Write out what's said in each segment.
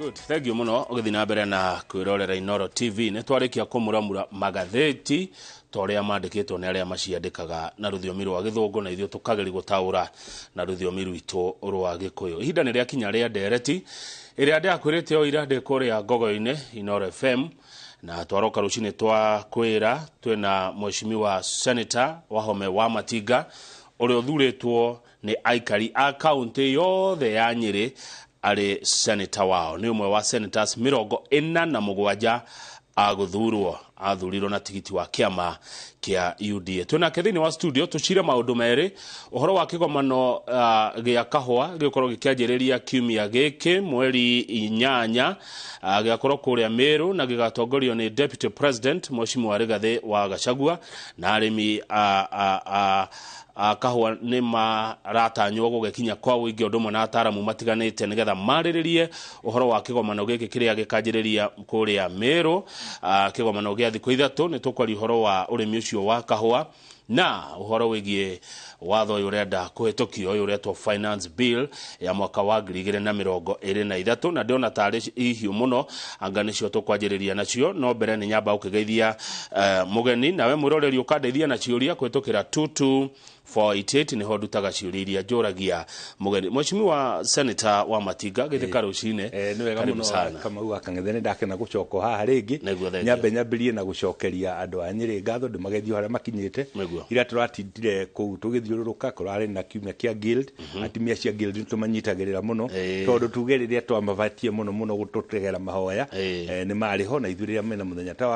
Good, thank you muno. Ugithi na mbere na kwirorera INooro TV ne twarikia kumuramura magatheti toria mandikitwo ni aria maciandikaga na ruthiomi rwa Githũngũ na ithio tukageri gutaura na ruthiomi rwitũ rwa Gĩkũyũ. Ihinda nĩ rĩakinya rĩa ndereti iria ndakwirite o ira ndikuria Ngogo-inĩ INooro FM na twaroka rucinĩ twakwira twina mheshimiwa senator Wahome wa Matinga uria uthuritwo ni aikari a kaunti yothe ya Nyĩrĩ ari senator wao. Ni umwe wa senators 47 athurirwo na tigiti wa kiama kia UDA. Twina kethini wa studio tucire maundu meri uhoro wa kigomano gia kahwa gikorwo gikianjiriria kiumia giki mweri 8 giakorwo kuria Meru na gigatongorio ni Deputy President Mheshimiwa Rigathi wa Gachagua na arimi kahwa ni maratanywo gugekinya kwa wingi undu na ataramu matiganite nigetha mariririe uhoro wa kigomano giki kiria gikanjiriria kuria Meru. Kigomano gia thikũ ithatũ ni tukwari uhoro wa urimi ucio wa kahwa na uhoro wigie watho urenda kuhetokio uretwo finance bill ya mwaka wa 2023 na ndiona tari ihiu muno anga nicio tukwanjiriria nacio no mbere ni nyamba ukigeithia mugeni nawe mwiroreri ukandeithia na ciuria kuhetokira 22488 ni hodutaga ciuria iria njuragia mugeni. Mheshimiwa Senator wa Matinga githika rucine ni wega muno kama uga kangethene ndakena gucoko haha ringi nyambirie na gucokeria andu a Nyĩrĩ ngatho ndimagethio haria makinyite ira turatindire ku tugithiururuka kurari na kiumia kia guild atimia cia guild nitumanyitagirira muno tondu tugeriria twamavatie muno gututegera mahoya ni mariho na ithuria mena muthenya ta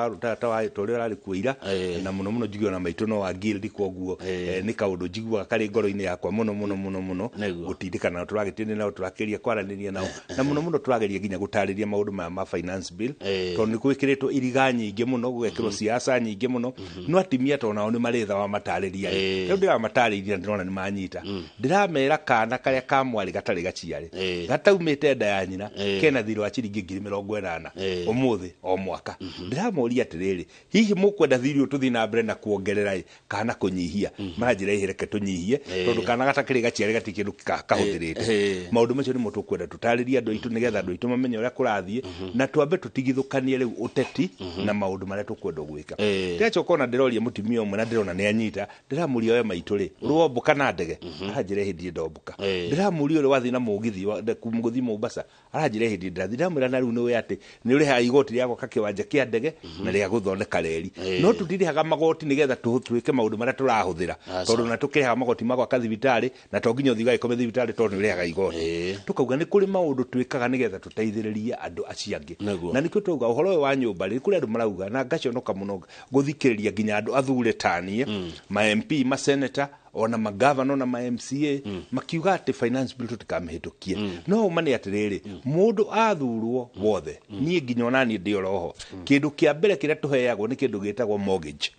wa toria rari kuira na muno njigio na maitu no wa guild koguo ni kaundu njigua kari ngoro-ini yakwa muno gutindikana turagitini na turakiria kwaraniria nao na muno turageria ginya gutariria maundu ma finance bill tondu ni gwikiritwo iriga nyingi muno gugekirwo siasa nyingi muno no atimia to nao ni maritha wa matariria tondu ndira matariria ndirona ni manyita ndiramera kana karia kamwari gatari gaciari gataumite nda ya nyina kena thiro wa ciringi 80,000 umuthi o mwaka ndiramoria atiriri hihi mukwenda thiro tuthi na mbere na kuongerera kana kunyihia manjira ihireke tunyihie tondu kana gatakiri gaciari gatikindu kahuthirite maundu macio ni mutu kwenda tutariria andu aitu nigetha andu aitu mamenye uria kurathie na twambe tutigithukanie riu uteti na maundu maria tukwenda gwika. Ndiachoka ona ndiroria mutimia umwe na ndirona ni anyita ndiramuria we maitu ri ruombuka na ndege aranjire hindi ndombuka ndiramuria uri wathi na mugithi kumuguthi Mombasa aranjire hindi ndathi ndiramwira na riu ni we ati ni uri ha igoti riako kakiwanja kia ndege na ria guthondeka reri no tutirihaga magoti nigetha twike maundu maria turahuthira tondu na tukiha magoti magwa kathibitari na to nginya thiga ikome thibitari tondu ni urihaga igoti tukauga ni kuri maundu twikaga nigetha tuteithiririe andu aciangi na nikio tuga uhoro wa nyumba ri kuri andu marauga na ngaconoka muno guthikiriria nginya andu athure tanie ma MP ma senator ona magavana na ma MCA makiuga ati finance bill tukamihitukie no mane atiriri mundu athurwo wothe nie nginya ona ni ndi oroho kindu kia mbere kiria tuheagwo ni kindu gitagwo mortgage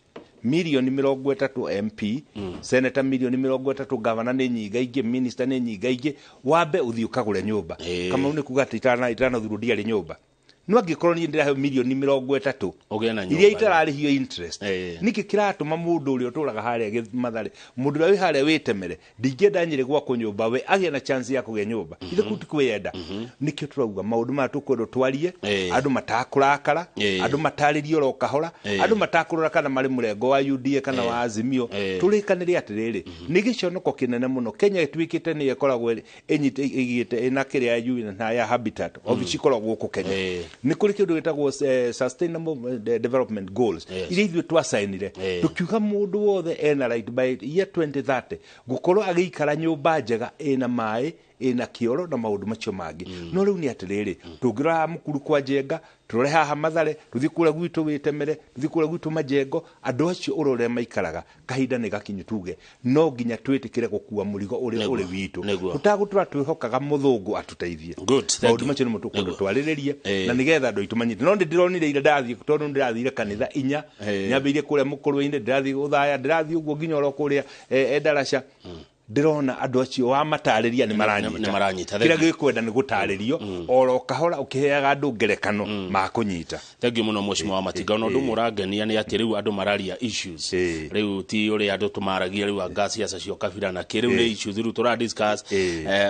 milioni 30 MP senator milioni 30 governor ni nyinga ingi minister ni nyinga ingi wambe uthi ukagure nyumba kama uni kuga ati itana thuru ndiari nyumba no angikorwo ni ndirahe milioni 30 ogena nyumba iria itararihio interest niki kiratuma mundu uri uturaga haria mathari mundu uri haria witemere ndingenda Nyĩrĩ gwako nyumba we agia na chance ya kugia nyumba ithe kuti kwenda niki turauga maundu ma tukwendo twarie andu matakurakara andu mataririo ro kahora andu matakurora kana mari murengo wa UDA kana wa Azimio turikanire atiriri ni giconoko kinene muno Kenya itwikite ni ekoragwo enyite ina kiria yu na ya habitat obici koragwo ku Kenya ni kuri kindu gitagwo sustainable development goals iria ithuĩ twasainire tukiuga mundu wothe ena right by year 2030 gukorwo agiikara nyumba njega ina mai ina kioro na maundu macio mangi no riu ni atiriri tungirora mukuru kwa jenga turore haha mathare tuthikura gwitu witemere tuthikura gwitu majengo andu acio urore maikaraga kahinda ni gakinyu tuge no nginya twitikire gukua murigo uri witu tutagutura twihokaga muthungu atuteithie maundu macio ni mutukundu twariririe na nigetha andu aitu manyite no ndironire ira ndathie tondu ndirathire kanitha 4 nyambirie kuria mukuru-ini ndirathie uthaya ndirathie uguo nginya oro kuria Endarasha ndirona andu acio wa matariria ni maranyita kira gikwenda ni gutaririo oro kahora ukiheaga andu ngerekano makunyita. Thank you muno Mheshimiwa wa Matinga no ndu murangenia ni ati riu andu mararia issues riu ti uri andu tumaragia riu anga ciaca cio kabira na kiriu ni issues riu tura discuss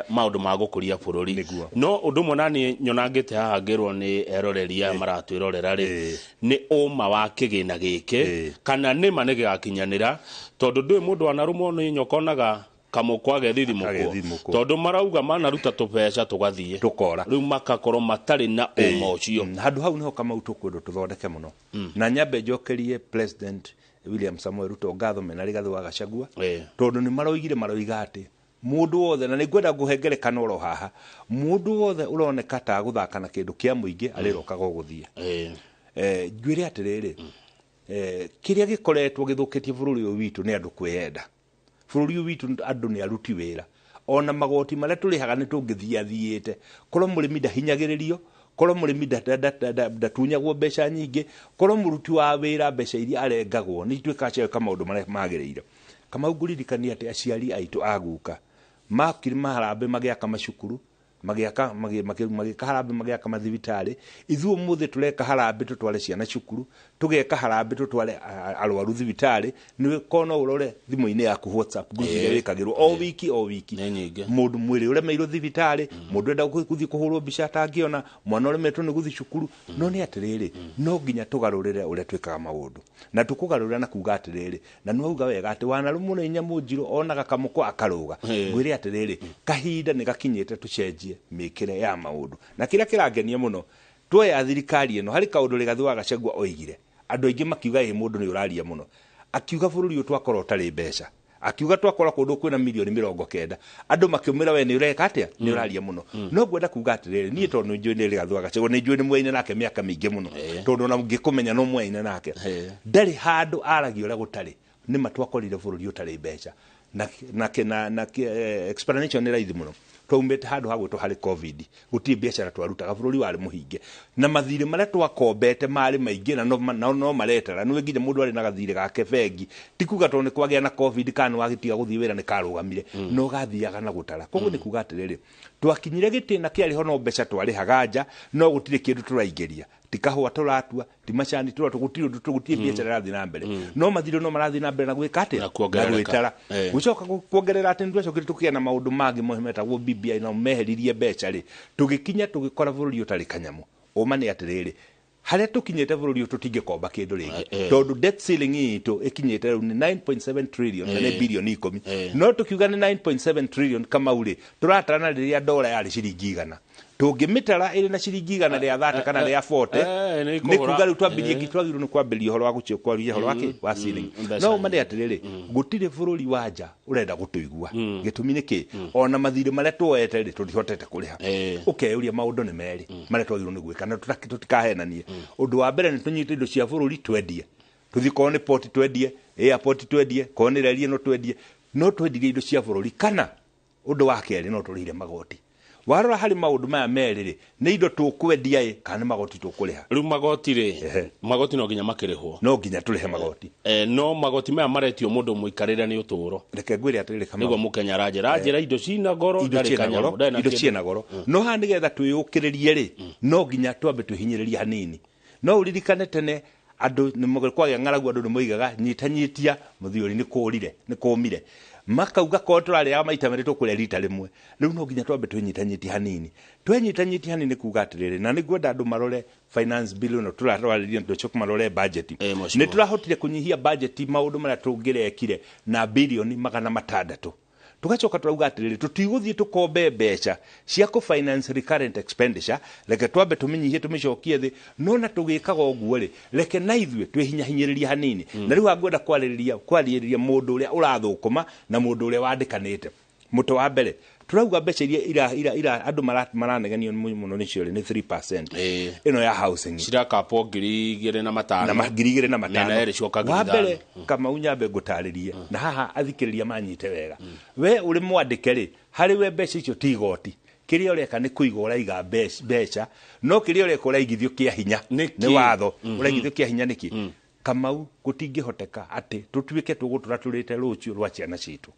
maundu ma gukuria bururi no undu mwanani nyonangite haha ngirwo ni eroreria maratwirorera ri ni uma wa kigina giki kana ni ma ni gigakinyanira tondu ndui mundu wanarumo ni nyokonaga kamukwa gethiri muko tondu marauga manaruta tubeca tugathie tukora riu makakorwo matari na uma ucio handu hau niho kama utukwendo tuthondeke muno na nyambe njokerie President William Samuel Ruto ngatho mena rigatho wa Gachagua tondu ni maroiga ati mundu wothe na nigwenda guhengerekana oro haha mundu wothe uroneka ta guthaka na kindu kia muingi arirokaga guthie njwire atiriri kiria gikoretwo githukitie bururi uyu witu ni andu kwiyenda bururi uyu witu andu ni aruti wira ona magoti maria turihaga ni tungithiathiite korwo murimi ndahinyagiririo korwo murimi ndatunyagwo mbeca nyingi korwo muruti wa wira mbeca iria arengagwo ni twika cia kama maundu maria magiriire kama uguririkania ati aciari aitu aguka makiri maharambe magiaka macukuru magiaka harambe magiaka mathibitari ithuo muthe tureka harambe tutware ciana cukuru tugeka harambe tutware arwaru thibitari ni kono urore thimu-ini yaku WhatsApp guthire wikagirwo o wiki mundu mwiri ure meiro thibitari mundu enda guthi kuhurwo mbica tangiona mwana ure metwo ni guthi cukuru no ni atiriri no nginya tugarurire ure twikaga maundu na tukugarurira na kuga atiriri na no uga wega ati wanarumo ni nyamujiro onaga kamuko akaruga ngwire atiriri kahinda ni gakinyite tucenjie mikire ya maundu na kira kirangenia muno twoya thirikari eno hari kaundu rigathi wa Gachagua oigire andu aingi makiuga mundu ni uraria muno akiuga bururi uyu twakorwo tari mbeca akiuga twakora kundu kwina milioni 90 andu makiumira we ni ureka atia ni uraria muno no gwenda kuga atiriri nie tondu njui ni rigathi wa Gachagua ni njui ni mwaine nake miaka mingi muno tondu na ngikumenya no mwaine nake ndari handu aragio ria gutari ni matwakorire bururi utari mbeca na explanation ni raithi muno twaumete handu hagwetwo hari covid guti biashara twarutaga bururi wari muhinge na mathire maria twakombete mari maingi na no maretara no nginya mundu ari na gathire gake bengi tikuga to ni kwagia na covid kana wagitiga guthii wira ni karugamire no gathiaga na gutara koguo ni kuga atiriri twakinyire gitina kiari ho no mbeca twari haganja no gutire kindu turaingeria tikahwa turatua timachani tugutie biashara rathi na mbere no mathire no marathi na mbere na gwika ati na gwitara gucoka kuongerera ati ndu acokire tukia na maundu mangi mohemeta wo BBI na meheririe mbeca ri tugikinya tugikora bururi utari kanyamu uma ni atiriri haria tukinyete bururi tutingikomba kindu ringi tondu debt ceiling itu ikinyete ni 9.7 trillion na billion 10 no tukiuga ni 9.7 trillion kama uri turatarana riria dola yari ciringi 100 tungimitara iri na ciringi 100 ria 30 kana ria 40 ni kuga riu twambirie gitwagiru ni kwambiria horo wa gucio kwaria horo wake wa ceiling no mande atiriri gutire bururi wanja urenda gutuigua gitumi niki ona mathire maria twoete ri tutihotete kuriha ukeuria maundu ni meri maria twagiru ni gwika na tutikahenanie undu wa mbere ni tunyite indo cia bururi twendie tuthiko ni port twendie airport twendie kone relie no twendie no twendie indo cia bururi kana undu wa keri no turire magoti warora hari maundu maya meriri ni indo tukwendia kana magoti tukuriha riu magoti ri magoti no nginya makirihwo no nginya turihe magoti no magoti maya maretio mundu muikarira ni uturo reke ngwire atiriri kama niguo mukenya ranjira indo cina goro ndari kanyamo indo cina goro no ha nigetha twiyukiririe ri no nginya twambe tuhinyiririe hanini no uririkane tene andu ni mugikwagia ngaragu andu ni moigaga nyitanyitia muthiori ni kurire ni kumire makauga ko turari ya maita meri tukure rita rimwe riu no nginya twambe twinyitanyiti hanini kuga atiriri na nigwenda andu marore finance bill no turarwaririe ndo choko marore budget ni turahotire kunyihia budget maundu maria tungirekire na bilioni 600 tugacoka turauga atiriri tutiguthie tukombe mbeca cia ku finance recurrent expenditure reke twambe tuminyihie tumicokie thi no na tugikaga uguo ri reke na ithue twihinyahinyiriria hanini na riu angwenda kwariria mundu uria urathukuma na mundu uria wandikanite muto wa mbere turauga mbeca iria andu maranegenio muno nicio ni 3% ino ya housing cirakapo 2,500 na 2,500 wa mbere kama unyambe ngutaririe na haha athikiriria manyite wega we uri mwandike ri hari we mbeca icio tigoti kiria ureka ni kuiga uraiga mbeca no kiria ureka uraigithio kia hinya ni watho uraigithio kia hinya niki Kamau gutingihoteka ati tutuike tugutura turite rucio rwa ciana citu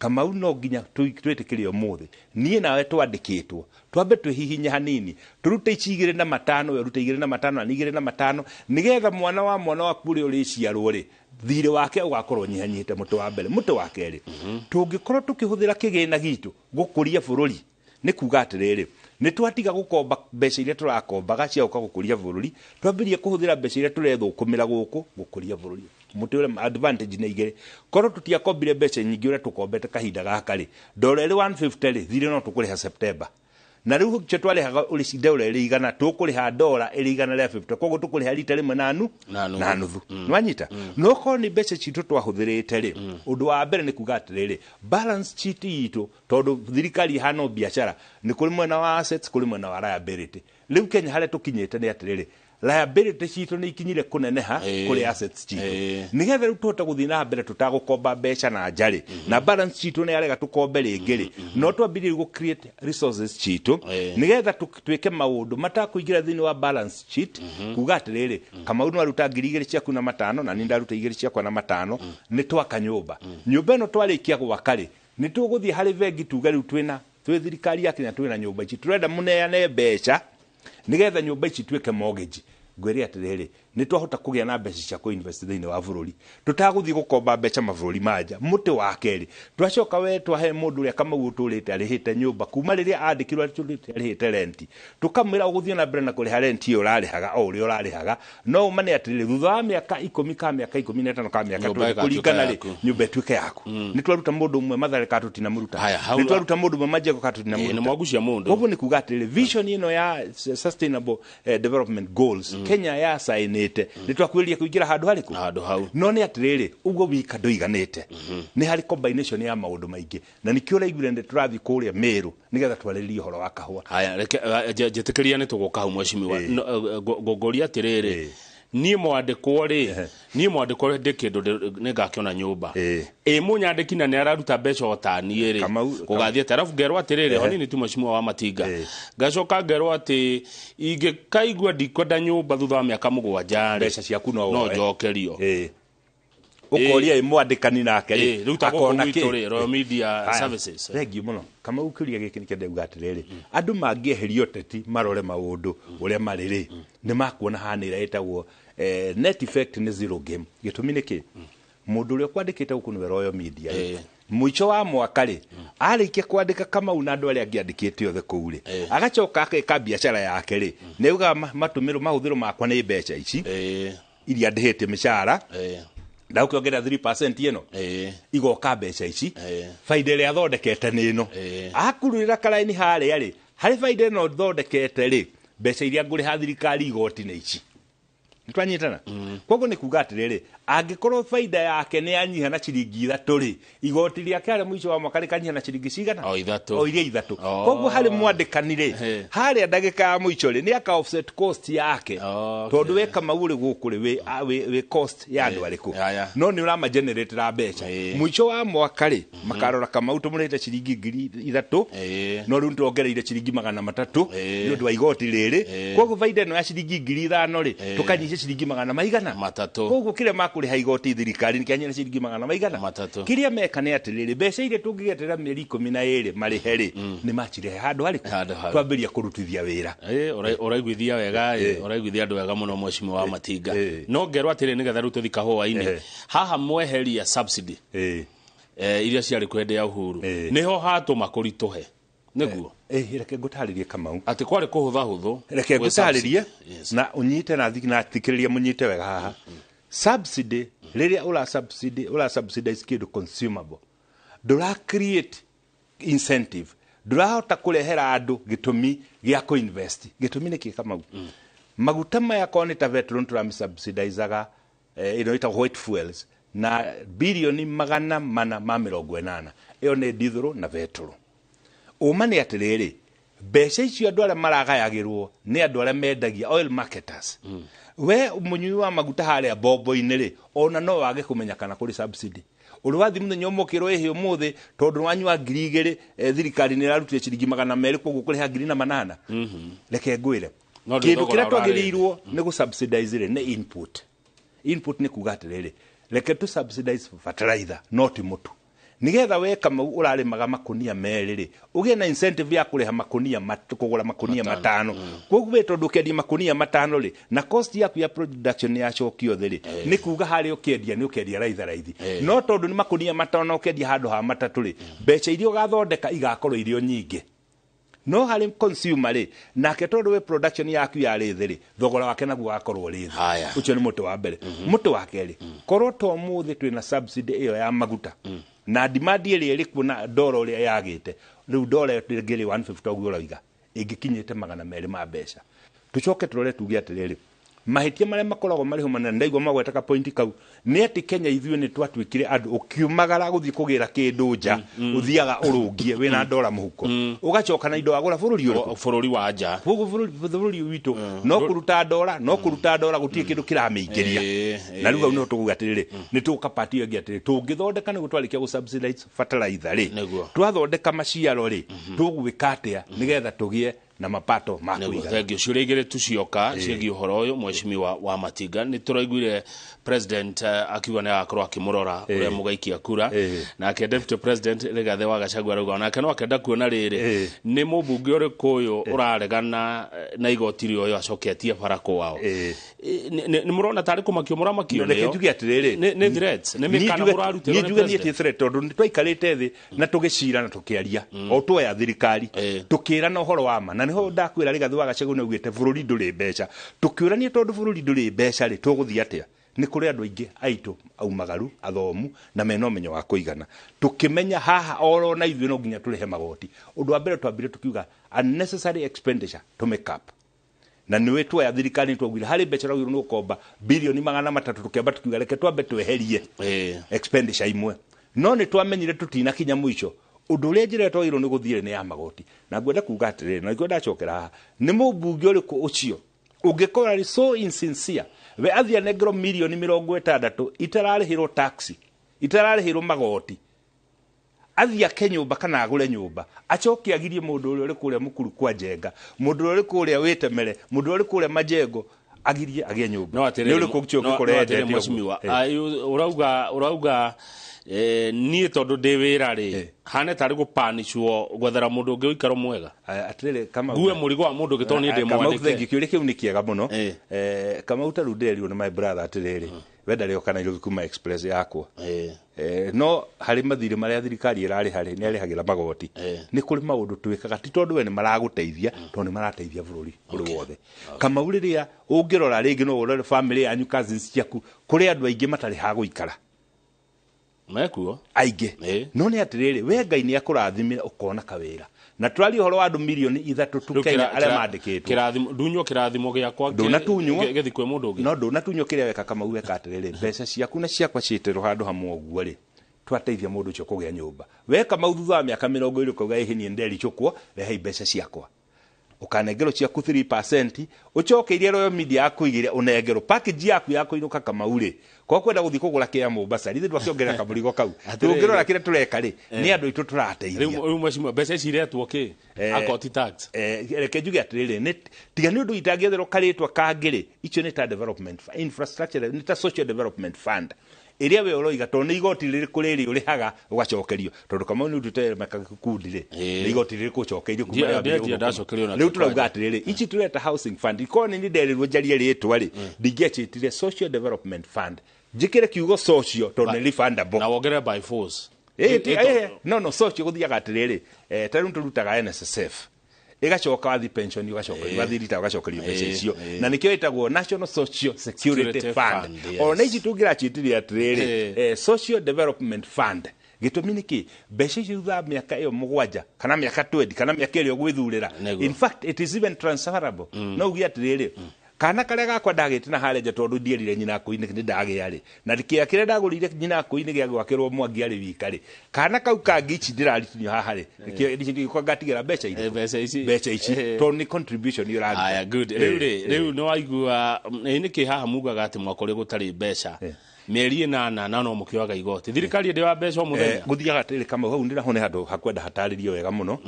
Kamau no nginya twĩtĩkĩre ũmũthĩ niĩ nawe twandĩkĩtwo twambe twĩhihinye hanini turute 2.5 we rute 2.5 na 2.5 nigetha mwana waku ũrĩa ũrĩciarwo rĩ thirĩ wake ũgakorwo nyihanyihĩte mũtĩ wa mbere. Mũtĩ wa kerĩ tũngĩkorwo tũkĩhũthĩra kĩgĩna gitũ gũkũria bũrũri nĩ kuga atĩrĩrĩ nĩ twatiga gũkomba mbeca iria tũrakombaga cia gũkũria bũrũri twambĩrĩrie kũhũthĩra mbeca iria tũrethũkũmĩra gũkũ gũkũria bũrũri. Mũtĩ ũrĩa advantage nĩ igĩrĩ korwo tũtiakombire mbeca nyingĩ ũrĩa tũkombete kahinda gaka rĩ ndora ĩrĩ 150 rĩ thirĩ no tũkũrĩha September na rĩu gũkĩce twarĩhaga ũrĩ cindora ĩrĩ igana tũkũrĩha ndora ĩrĩ 150 koguo tũkũrĩha rita rĩmwe na nuthu nwanyita no korwo nĩ mbeca citũ twahũthĩrĩte rĩ ũndũ wa mbere nĩ kuga atĩrĩrĩ balance sheet itũ tondũ thirikari ihana biacara nĩ kũrĩ mwena wa assets kũrĩ mwena wa liability. Rĩu Kenya harĩa tũkinyĩte nĩ atĩrĩrĩ liability citũ nĩ ikinyire kũneneha kũrĩ assets citũ nigetha rĩu tũhote gũthiĩ na mbere tũtagũkomba mbeca na njarĩ na balance citũ nĩ arega tũkombe rĩngĩ rĩ no twambĩrĩrie gũ create resources citũ nigetha twĩke maũndũ matakũingĩra thĩinĩ wa balance sheet kuga atĩrĩrĩ Kamau no aruta 2,000 ciaku na 5 na niĩ ndaruta 2,000 ciakwa na 5 nĩ twaka nyũmba ĩno twarĩkia gwaka rĩ nĩ tũgũthiĩ harĩ vengi tuge rĩu twĩ thirikari ya Kenya twĩna nyũmba ici tũrenda mũneane mbeca nigetha nyũmba ici tuĩke mortgage. Ngwĩre atĩrĩrĩ nĩ twahota kũgĩa na mbeca cia kũinvest thĩinĩ wa bũrũri tũtagũthiĩ gũkomba mbeca mabũrũri manja. Mũtĩ wa kerĩ twacoka we twahe mũndũ ũrĩa Kamau ũtũrĩte arĩhĩte nyũmba kuma rĩrĩa andĩkirwo arĩhĩte renti tũkamwĩra ũgũthiĩ na mbere na kũrĩha renti ĩyo ũrarĩhaga o ũrĩa ũrarĩhaga no ũmane atĩrĩrĩ thutha wa mĩaka 10 ka mĩaka 15 ka mĩaka 20 kũringana rĩ nyũmba ĩtuĩke yaku. Nĩ twaruta mũndũ ũmwe Mathare katũtina mũruta nĩ twaruta mũndũ ũmwe Majengo katũtina mũruta nĩ mwagucia mũndũ. Koguo nĩ kuga atĩrĩrĩ vision ĩno ya sustainable development goals Kenya ya sainĩte nĩ twakwĩrĩria kũingĩra handũ hau no nĩ atĩrĩrĩ ũguo wika ndũiganĩte nĩ harĩ combination ya maũndũ maingĩ na nĩkĩo ũraiguire nĩ tũrathiĩ kũrĩa Meru nigetha twarĩrĩrie ũhoro wa kahũa. Haya njĩtĩkĩria nĩ tũgũka hau mwecimiwa ngũngũria atĩrĩrĩ niĩ mwandĩkwo ndĩ kĩndũ nĩ ngakĩona nyũmba mũnyandĩki na nĩ araruta mbeca o ta niĩ rĩ gũgathiĩte arabu ngerwo atĩrĩrĩ honini tu mwecimiwa wa Matinga ngacoka ngerwo atĩ ingĩkaigua ndikwenda nyũmba thutha wa mĩaka 7 mbeca ciaku no njokerio ũkoria mwandĩkani nake rĩu ta gũkũ gwitũ rĩ Royal Media Services. Thengiũ mũno Kamau kĩũria gĩkĩ nĩ kĩenda uga atĩrĩrĩ andũ mangĩeheria ũteti marore maũndũ ũrĩa marĩ rĩ nĩ makuona hanĩra ĩtagwo net effect nĩ zero game. Gĩtũmi nĩ kĩ mũndũ ũrĩa kwandĩkĩte gũkũ nĩwe Royal Media mũico wa mwaka rĩ arĩkia kwandĩka Kamau na andũ arĩa angĩandĩkĩte othe kũu rĩ agacoka akeka biacara yake rĩ nĩ uga mahũthĩro makwa nĩ mbeca ici iria ndĩhĩte mĩcara ndakũongerera 3% ĩno igoka mbeca ici faida ĩrĩa athondekete nĩ ĩno akururĩra karaini harĩa rĩ harĩ faida ĩno thondekete rĩ mbeca iria ngũrĩha thirikari igoti-inĩ ici nĩtwanyitana. Koguo nĩ kuga atĩrĩrĩ angĩkorwo faida yake nĩ yanyiha na ciringi 3 rĩ igoti rĩake harĩa mũico wa mwaka rĩkanyiha na ciringi cigana o iria 3. Koguo harĩ mwandĩkani rĩ harĩa ndagĩka ya mũico rĩ nĩ aka offset cost yake tondũ we Kamau rĩ gũkũ rĩ wĩ cost ya andũ arĩkũ no nĩ ũrama generate mbeca mũico wa mwaka rĩ makarora Kamau tũmũrĩte ciringi 3,000 no rĩu tuongereire ciringi 300 nĩ ũndũ wa igoti rĩrĩ. Koguo faida ĩno ya ciringi 5,000 rĩ tũkanyihia ciringi 300 koguo kĩrĩa makũrĩha igoti thirikari nĩ kĩanyihia ciringi 300 kĩrĩa meka nĩ atĩrĩrĩ mbeca iria tũngĩgeterera mĩeri 12 marĩhe rĩ nĩ macirehe handũ harĩkũ twambĩria kũrutithia wĩra. Ũraiguithia wega ũraiguithia andũ wega mũno mwecimiwa wa Matinga no ngerwo atĩrĩ nĩgetha rĩu tũthi kahũa-inĩ haha mweheria subsidy iria ciarĩ kwende ya Uhuru nĩho hatũma kũritũhe nĩguo reke ngũtarĩrie Kamau atĩ kwarĩ kũhũthahũthũ reke ngũtarĩrie na ũnyite na thikĩrĩria mũnyite wega haha subsidy rĩrĩa ũra subsidize kĩndũ consumable ndũra create incentive ndũrahota kũrehera andũ gĩtũmi gĩa kũinvest. Gĩtũmi nĩ kĩ Kamau maguta maya korwo nĩ ta petrol tũramisubsidizaga ĩno ĩtagwo white fuels na bilioni 480 ĩyo nĩ diesel na petrol. Ũma nĩ atĩrĩrĩ mbeca icio andũ arĩa maragayagĩrwo nĩ andũ arĩa mendagia oil marketers we mũnyui wa maguta harĩa bombo-inĩ rĩ ona no wage kũmenya kana kũrĩ subsidy ũrĩ wathi mũthenya ũmũkĩrwo ĩhĩ ũmũthĩ tondũ wanyua 2,000 thirikari nĩ ĩrarutire ciringi 200 koguo kũrĩha 800. Reke ngwĩre kĩndũ kĩrĩa twagĩrĩirwo nĩ gũsubsidize rĩ nĩ input nĩ kuga atĩrĩrĩ reke tu subsidize fertilizer no ti mũtu nigetha we kama urarimaga makunia meriri ugie na incentive ya kureha makunia kugura makunia matano koguo we tondu kendia makunia matano ri na cost yaku ya production ya cokio thiri ni kuga hari ukendia ni ukendia raithi no tondu ni makunia matano ukendia handu ha matatu ri becha irio gathondeka igakorwo irio nyingi no hari consumer ri nake tondu we production yaku ya rithi ri thogora wake naguo gakorwo rithi ucio ni muti wa mbere muti wa keri korwo to muthi twina subsidy iyo ya maguta na demand iri iri kuna dola uria yagite riu dola ngiri 150 oguo roiga ingikinyite 200 ma mbeca tucoke turore tuge atiriri mahitia maria makoragwo mariho manene ndaigwa magweta ka point kau ni ati Kenya ithuĩ ni twatwikire andu ukiumagara guthii kugira kindu nja uthiaga urungie wina dola muhuko ugacoka na indo agura bururi wa nja bururi witu no kuruta dola gutie kindu kiramingiria na riu no tuguga atiriri ni tukapatio ngi atiriri tungithondeka ni gutwarikia gu subsidize fertilizer ri twathondeka maciaro ri tugwika atia nigetha tugie na mapato makuiga. Thank you. Ciurigire tucioka ciegi uhoro uyu mweshimiwa wa Matinga ni turaiguire president akiuga ni akorwo akimurora uria mugaikia kura na ke deputy president Rigathi wa Gachagua ruga na no akenda kuona riri ni mubunge uriku uyu uraregana na igotiri uyu acoketie barako wao ni murona tari kumakio muramakio ne njugi atiriri ni threats ni mikana murarutira ni njugi ni ati threat tondu ni twaikarite thi na tugicira na tukiaria o twoya thirikari tukira na uhoro wa ma na niho ndakwira Rigathi wa Gachagua ni ugite bururi nduri mbeca tukiurania tondu bururi nduri mbeca ri tuguthii atia ni kuri andu aingi aitu aumagaru athomu na mena umenyo wa kuigana tukimenya haha oro na ithuĩ no nginya turihe magoti undu wa mbere twambire tukiuga unnecessary expenditure to make up na niwe twa thirikari twagwira hari mbeca rogiro no komba bilioni 300 tukiamba tukiuga reke twambe tweherie expenditure imwe no ni twamenyire tutina kinya mwisho undu uria njire twagiro ni guthire ni ya magoti na ngwenda kuga atiriri na ngwenda chokera ni mubunge uriku ucio ungikora ri so insincere we athia negro milioni 60 itararihirwo taxi itararihirwo magoti athia kenyumba kana agure nyumba acoki agirie mundu uri kuria mukuru kwa jenga mundu uri kuria witemere mundu uri kuria majengo agirie agie nyumba ni uri kugucio gukorete mweshimiwa urauga ni tondu ndi wira ri hane tari gupanishwo gwethera mundu ungi uikaro mwega atiriri kama guwe murigo wa mundu gitoni ndi mwandike kama uthengi kiuri kiu ni kiega muno kama utaruderio ni my brother atiriri wenda rio kana iro kuma express yakwa no hari mathiri maria thirikari irari hari ni arihagira magoti ni kuri maundu twikaga ti tondu we ni maraguteithia tondu ni marateithia bururi uri wothe kama uriria ungirora ringi no urore family yanyu cousins ciaku kuri andu aingi matari ha guikara mekuo aige no ni atiriri we Ngai ni akurathimira ukona kawira na turali horo wa andu milioni 3 tu Kenya aria mandikitwo kirathimo ndunyo kirathimo giakwa gethi kwe mundu ungi no ndunatunywo kiria weka kama uweka atiriri mbeca ciaku na ciakwa ciitiro handu hamwe uguo ri twateithia mundu ucio kugia nyumba weka mauthu wa miaka 20 kuga ihini nderi chukwo rehe mbeca ciakwa ukanengero ciaku 3% ucoke Royal Media akuigire unengero package yaku inuka kama uri kwa kwenda guthi kugura kia Mombasa rithi twakiongerera kamurigo kau tungirora kire tureka ri ni andu itu turateithia riu mweshimwa mbeca ciretwo ki akoti tax reke njuge atiriri ni tiga ni undu itangietherwo karitwa kangiri icio ni ta development infrastructure ni ta social development fund iria we uroiga to ni igoti riri kuriri urihaga ugacokerio tondu kama ni utute makakundire ni igoti riri kucokerio kuma ya riu turauga atiriri ichi tureta housing fund ikoni ni nderirwo njarie ritwa ri ndingecitire social development fund njikire kiugo social tondu ni refundable na wogere by force no social guthiaga atiriri taru turutaga NSSF igacoka wathi pension igacoka wathi rita ugacokerio mbeca icio na nikio itagwo National Social Security Fund ona ici tungira chitiria atiriri Social Development Fund gitumi niki mbeca icio thutha miaka iyo mugwanja kana miaka 20 kana miaka iyo gwithurira in fact it is even transferable no ugia atiriri kana karia gakwa ndagitina hareje tondu ndierire nyina kuini ni ndagiari na dikia kire ndagurire nyina kuini gia gwakirwo mwangi ari wikari kana kau kangi ici ndiraritithio haha ri ndikio ngatigira mbeca ici tondu ni contribution yura aya good riu no aigua niki haha mugaga ati mwakore gutari mbeca mieri 8 no mukioga igoti thirikari ndi wa mbeca muthenya guthiaga atiri kama hau ndira hone handu hakwenda hataririo wega muno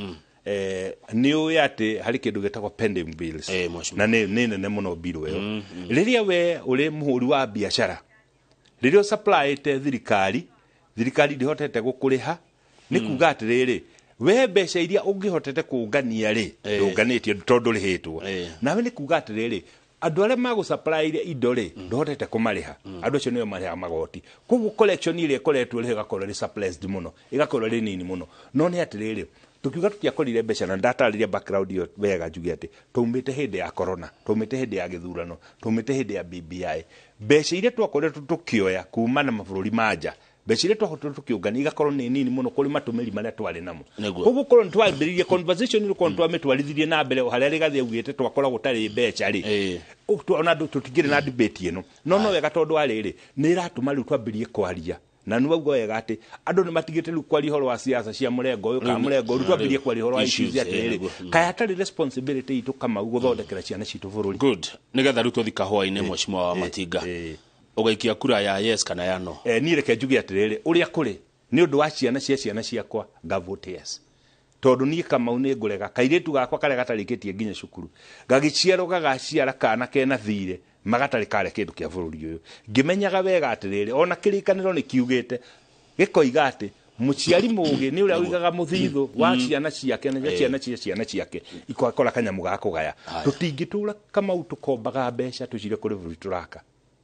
ni uyate hari kindu getagwo pending bills na ni nene muno bill weyo riria we uri muhuri wa biashara riria supply te thirikari ndihotete gukuriha nĩ kuga atĩrĩrĩ we mbeca iria ũngĩhotete kũngania rĩ ndũnganĩtio tondũ rĩhĩtwo nawe nĩ kuga atĩrĩrĩ andũ arĩa magũsupply indo rĩ ndũhotete kũmarĩha andũ acio nĩo marĩha magoti koguo collection ĩrĩa ĩkoretwo rĩ ĩgakorwo rĩ suppressed mũno ĩgakorwo rĩ nini mũno no nĩ atĩrĩrĩ tukiuga tutiakorire mbeca na ndatarĩria background yo wega njuge atĩ twaumĩte hĩndĩ ya corona twaumĩte hĩndĩ ya gĩthurano twaumĩte hĩndĩ ya BBI mbeca iria twakoretwo tukioya kuma na mabũrũri manja mbeca iria twakoretwo tukiũngania igakorwo nĩ nini mũno kũrĩ matũmĩri marĩa twarĩ namo koguo korwo nĩ twambĩrĩirie conversation ĩrĩa korwo twamĩtwarithirie na mbere harĩa rĩgathiĩ augĩte twakoragwo tarĩ mbeca rĩ ona andũ tũtingĩrĩ na debate ĩno no wega tondũ wa rĩrĩ nĩ iratũma rĩu twambĩrĩrie kwaria na nĩ wauga wega atĩ andũ nĩ matigĩte rĩu kwaria ũhoro wa siasa cia mũrengo ũyũ kana mũrengo ũyũ twambĩrĩrie kwaria ũhoro wa issues atĩrĩrĩ kaĩ hatarĩ responsibility itũ Kamau gũthondekera ciana citũ bũrũri good nĩgetha rĩu tũthi kahũa-inĩ mheshimiwa wa Matinga ũgaikia kura ya yes kana ya no niĩ reke njuge atĩrĩrĩ ũrĩa kũrĩ nĩ ũndũ wa ciana ciakwa ngavote yes tondũ niĩ Kamau nĩ ngũrega kairĩtu gakwa karĩa gatarĩkĩtie nginya cukuru gagĩciarwo gagaciara kana kena thirĩ magatarĩ kare kĩndũ kĩa bũrũri ũyũ ngĩmenyaga wega atĩrĩrĩ ona kĩrĩkanĩro nĩ kiugĩte gĩkoiga atĩ mũciari mũũgĩ nĩ ũrĩa ũigaga mũthithũ wa ciana ciake na ciana ciake ikora kanyamũ ga kũgaya tũtingĩtũra Kamau tũkombaga mbeca tũcire kũrĩ bũrũri tũraka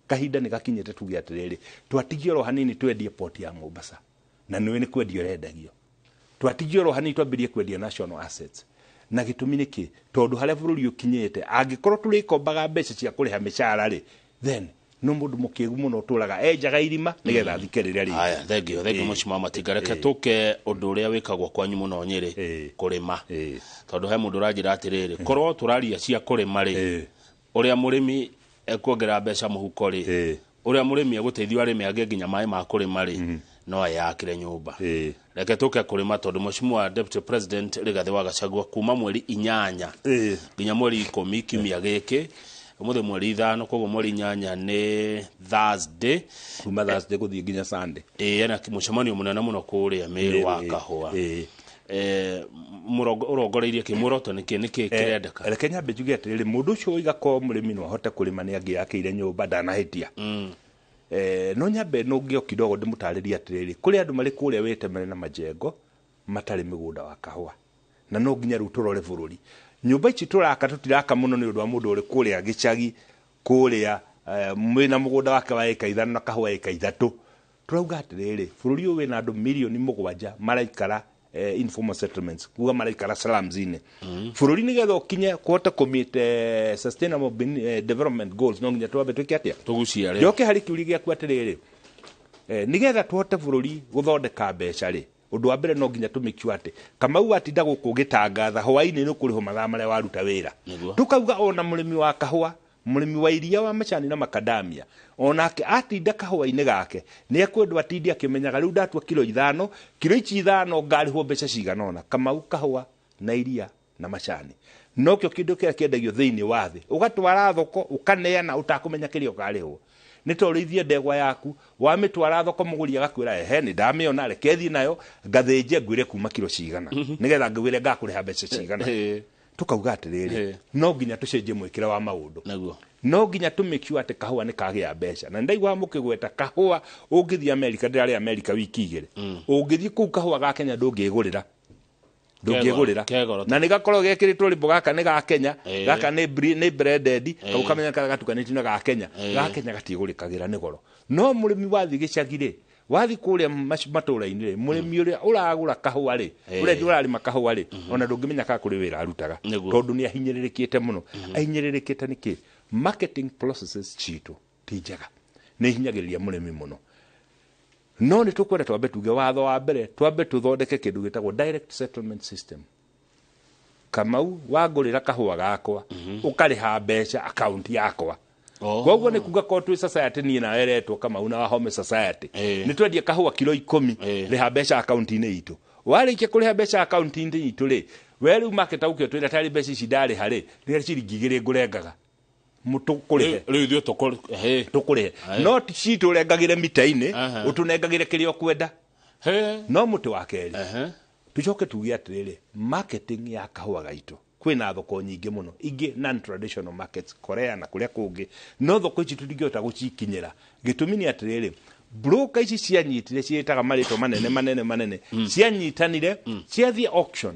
kahinda nĩ gakinyĩte tuge atĩrĩrĩ twatigio ro hanini twendie port ya Mombasa na nĩ kwendio rendagio twatigio ro hanini twambĩrie kwendia national assets na gĩtũmi nĩkĩ tondũ harĩa bũrũri ũkinyĩte angĩkorwo tũrĩkombaga mbeca cia kũrĩha mĩcara rĩ then no mũndũ mũkĩgu mũno ũtũraga enjaga irima nĩgetha thike rĩrĩa rĩ haya thengio mheshimiwa Matinga reke tũke ũndũ ũrĩa wĩkagwo kwanyu mũno Nyĩrĩ kũrĩma tondũ he mũndũ ũranjĩra atĩrĩrĩ korwo tũraria cia kũrĩma rĩ ũrĩa mũrĩmi ekuongerera mbeca mũhuko rĩ ũrĩa mũrĩmi egũteithio arĩme agĩe nginya maĩ ma kũrĩma rĩ no yakire nyũmba reke tũke kũrĩma tondũ mheshimiwa deputy president Rigathĩ wa Gachagua kuma mweri 8 nginya mweri 10 kiumia gĩkĩ ũmũthĩ mweri 5 koguo mweri 8 nĩ Thursday kuma Thursday gũthiĩ nginya Sunday na mũcemanio mũnene mũno kũrĩa Mĩrũ wa Kahũa ũrongoreirie kĩmuoroto nĩkĩ kĩrendeka reke nyambe njuge atĩrĩrĩ mũndũ ũcio ũiga ko mũrĩmi no ahote kũrĩma nĩ angĩakĩire nyũmba ndanahĩtia no nyambe no ngĩo kidogo ndĩmũtarĩria atĩrĩrĩ kũrĩ andũ marĩ kũrĩa wĩtemere na majengo matarĩ mĩgũnda wa kahũa na no nginya rĩu tũrore bũrũri nyũmba ici tũraka tũtiraka mũno nĩ ũndũ wa mũndũ ũrĩ kũrĩa gĩcagi kũrĩa mwĩna mũgũnda wake wa ĩka 5 na kahũa ĩka 3 tũrauga atĩrĩrĩ bũrũri ũyũ wĩna andũ milioni 7 maraikara informal settlements kuga maraikara slums-inĩ bũrũri nĩgetha ũkinye kũhota kũmeet sustainable development goals no nginya twambe twĩke atĩa tũgucia rĩ njoke harĩ kiuria gĩaku atĩrĩrĩ nĩgetha tũhote bũrũri gũthondeka mbeca rĩ ũndũ wa mbere no nginya tũmĩkio atĩ Kamau atinda gũkũ gĩtangatha hwaĩ-inĩ nĩ kũrĩho mathaa marĩa waruta wĩra tũkauga ona mũrĩmi wa kahũa mũrĩmi wa iria wa macani na makadamia onake atinda kahũa-inĩ gake nĩ ekwendwo atindi akĩmenyaga rĩu ndatua kilo 5 kilo ici 5 ngarĩhwo mbeca cigana ona Kamau kahũa na iria na macani nokĩo kĩndũ kĩrĩa kĩendagio thĩinĩ wa thĩ ũgatwara thoko ũkaneana ũtakũmenya kĩrĩa ũkarĩhwo nĩ tũrĩithie ndegwa yaku wamĩtwara thoko mũgũri agakwĩra ehe nĩ ndamĩona reke thiĩ nayo ngathĩnje ngwĩre kuma kilo cigana nĩgetha ngwĩre ngakũrĩha mbeca cigana tukauga atĩrĩrĩ no nginya tũcenjie mwĩkĩre wa maũndũ no nginya tũmĩkio atĩ kahũa nĩ kagĩa mbeca na ndaigua mũkĩgweta kahũa ũngĩthiĩ Amerika ndĩrarĩ Amerika wiki 2 ũngĩthiĩ kũu kahũa ga Kenya ndũngĩgũrĩra na nĩ gakorwo gekĩrĩtwo rĩmbo gaka nĩ ga Kenya gaka nĩ branded ukamenya kana gatukanĩtio na ga Kenya gatiĩgũrĩkagĩra nĩ goro no mũrĩmi wathiĩ gĩcagi rĩ wathi kũrĩa matũra-inĩ rĩ mũrĩmi ũrĩa ũragũra kahũa rĩ ũrĩa ũrarĩma kahũa rĩ ona ndũngĩmenya ka kũrĩ wĩra arutaga tondũ nĩ ahinyĩrĩrĩkĩte mũno ahinyĩrĩrĩkĩte nĩkĩ marketing processes citũ ti njega nĩ hinyagĩrĩria mũrĩmi mũno no nĩ tũkwenda twambe tuge watho wa mbere twambe tũthondeke kĩndũ gĩtagwo direct settlement system Kamau wagũrĩra kahũa gakwa ũkarĩha mbeca account yakwa koguo nĩ kuga ko twĩ society niĩ na eretwo Kamau na Wahome society nĩ twendia kahũa kilo 10 rĩha mbeca account-inĩ itũ warĩkia kũrĩha mbeca account-inĩ itũ rĩ we rĩu market aukio twĩra tarĩ mbeca ici ndarĩha rĩ rĩrĩa ciringi 2 ngũrengaga mũtũkũrĩhe rĩu ithuĩ tũkũrĩhe no citũ ũrengagĩre mita-inĩ ũtũnengagĩre kĩrĩa ũkwenda no mũtĩ wa kerĩ tũcoke tuge atĩrĩrĩ marketing ya kahũa gaitũ kwĩna thoko nyingĩ mũno ingĩ non traditional markets Korea na kũrĩa kũngĩ no thoko ici tũtingĩhota gũcikinyĩra gĩtũmi nĩ atĩrĩrĩ broker ici cianyitire cietaga marito manene cianyitanire ciathie auction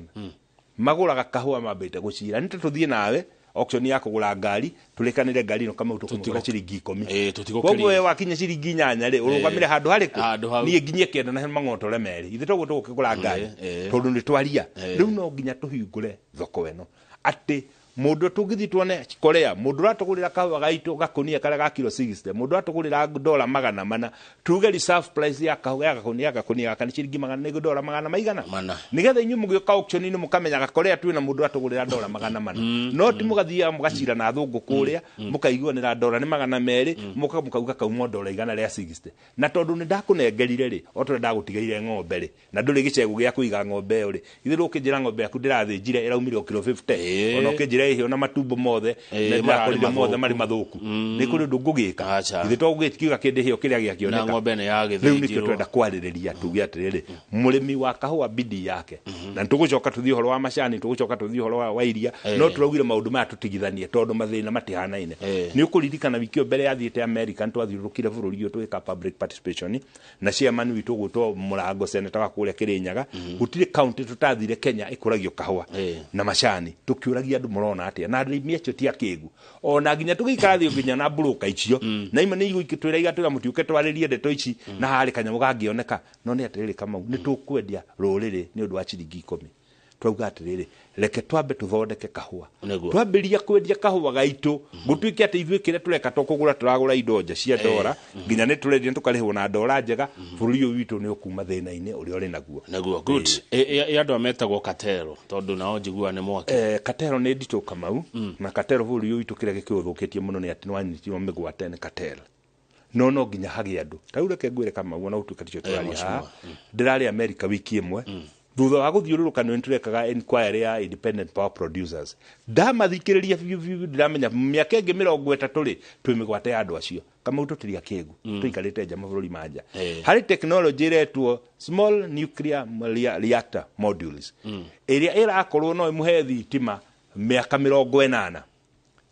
maguraga kahua mambite gucira nita tuthie nawe auction ya kugura ngari tulikanire ngari no kama utukugura ciringi 10 koguo we wakinya ciringi 8 ri urugamire handu hariku nie nginye kenda na mang'otore meri ithe togo tukugura ngari tondu ni twaria riu no nginya tuhingure thoko eno ati mundu tugithi tuone Korea mundu ratugurira kahua gaitu gakunia kare ga kilo 60 mundu ratugurira dola $400 tuge reserve price ya kahua gakunia kana ciringi $400 maigana nigetha inyu mugioka auction ni mukamenyaga Korea tu na mundu ratugurira dola $400 no ti mugathia mugacira na thungu kuria mukaiguanira dola ni $200 mukauga kauma dola igana ria 60 na tondu ni ndakunengerire ri oto ndagutigaire ng'ombe ri na nduri gicegu gia kuiga ng'ombe uri ithiru ukijira ng'ombe yaku ndirathinjire iraumire kilo 50 ona ukijira ihio na matumbo mothe na makorire mothe mari mathuku ni kuri ndu ngugika ithe to gugitikiuga kindi hio kiria giakioneka na ng'ombe ne yagithirwo riu ni twenda kwaririria tuge atiriri murimi wa kahua bidii yake na tugucoka tuthie horo wa macani tugucoka tuthie horo wa iria no turaugire maundu maya tutigithanie tondu mathina matihanaine ni ukuririkana wikio mbere yathiite America twathiurukire bururi yo twika public participation na chairman witu gutwo Murango senator wa kuria Kirinyaga gutire county tutathire Kenya ikuragio kahua na macani tukiuragia andu murona atia na arimi acio ti akigu ona nginya tugikara thio nginya na broker icio na ima ni igwikitwira igatuga mutiuke twaririe ndeto ici na hari kanyamu gangioneka no ni atiriri kama ni tukwendia ruriri ni undu wa ciringi 10 twauga atiriri reke twambe tuthondeke kahua twambiria kwendia kahua gaitu gutuike ati ithuĩ kire tureka tukugura turagura indo nja cia dora nginya ni turendia tukarihwo na dora njega bũrũri ũyũ witũ ni ukuma thĩna-inĩ ũrĩa ũrĩ naguo good andu ametagwo katero tondu nao njigua ni mwake katero ni nditũ Kamau na katero bũrũri ũyũ witũ kire gĩkĩũthũkĩtie mũno ni ati nwanyitirwo mĩgwate ni katero no nginya hagi andu tau reke ngwire Kamau na utuka ticio tũraria ndirari America wiki imwe thutha wa guthiururuka ni turekaga inquiry ya independent power producers ndamathikiriria ndiramenya miaka ingi 30 ri twimigwate ya andu acio kama ututiria kegu tuikarite nja mabũrũri manja hari technology iretwo small nuclear reactor modules iria irakorwo no imuhe thitima miaka 80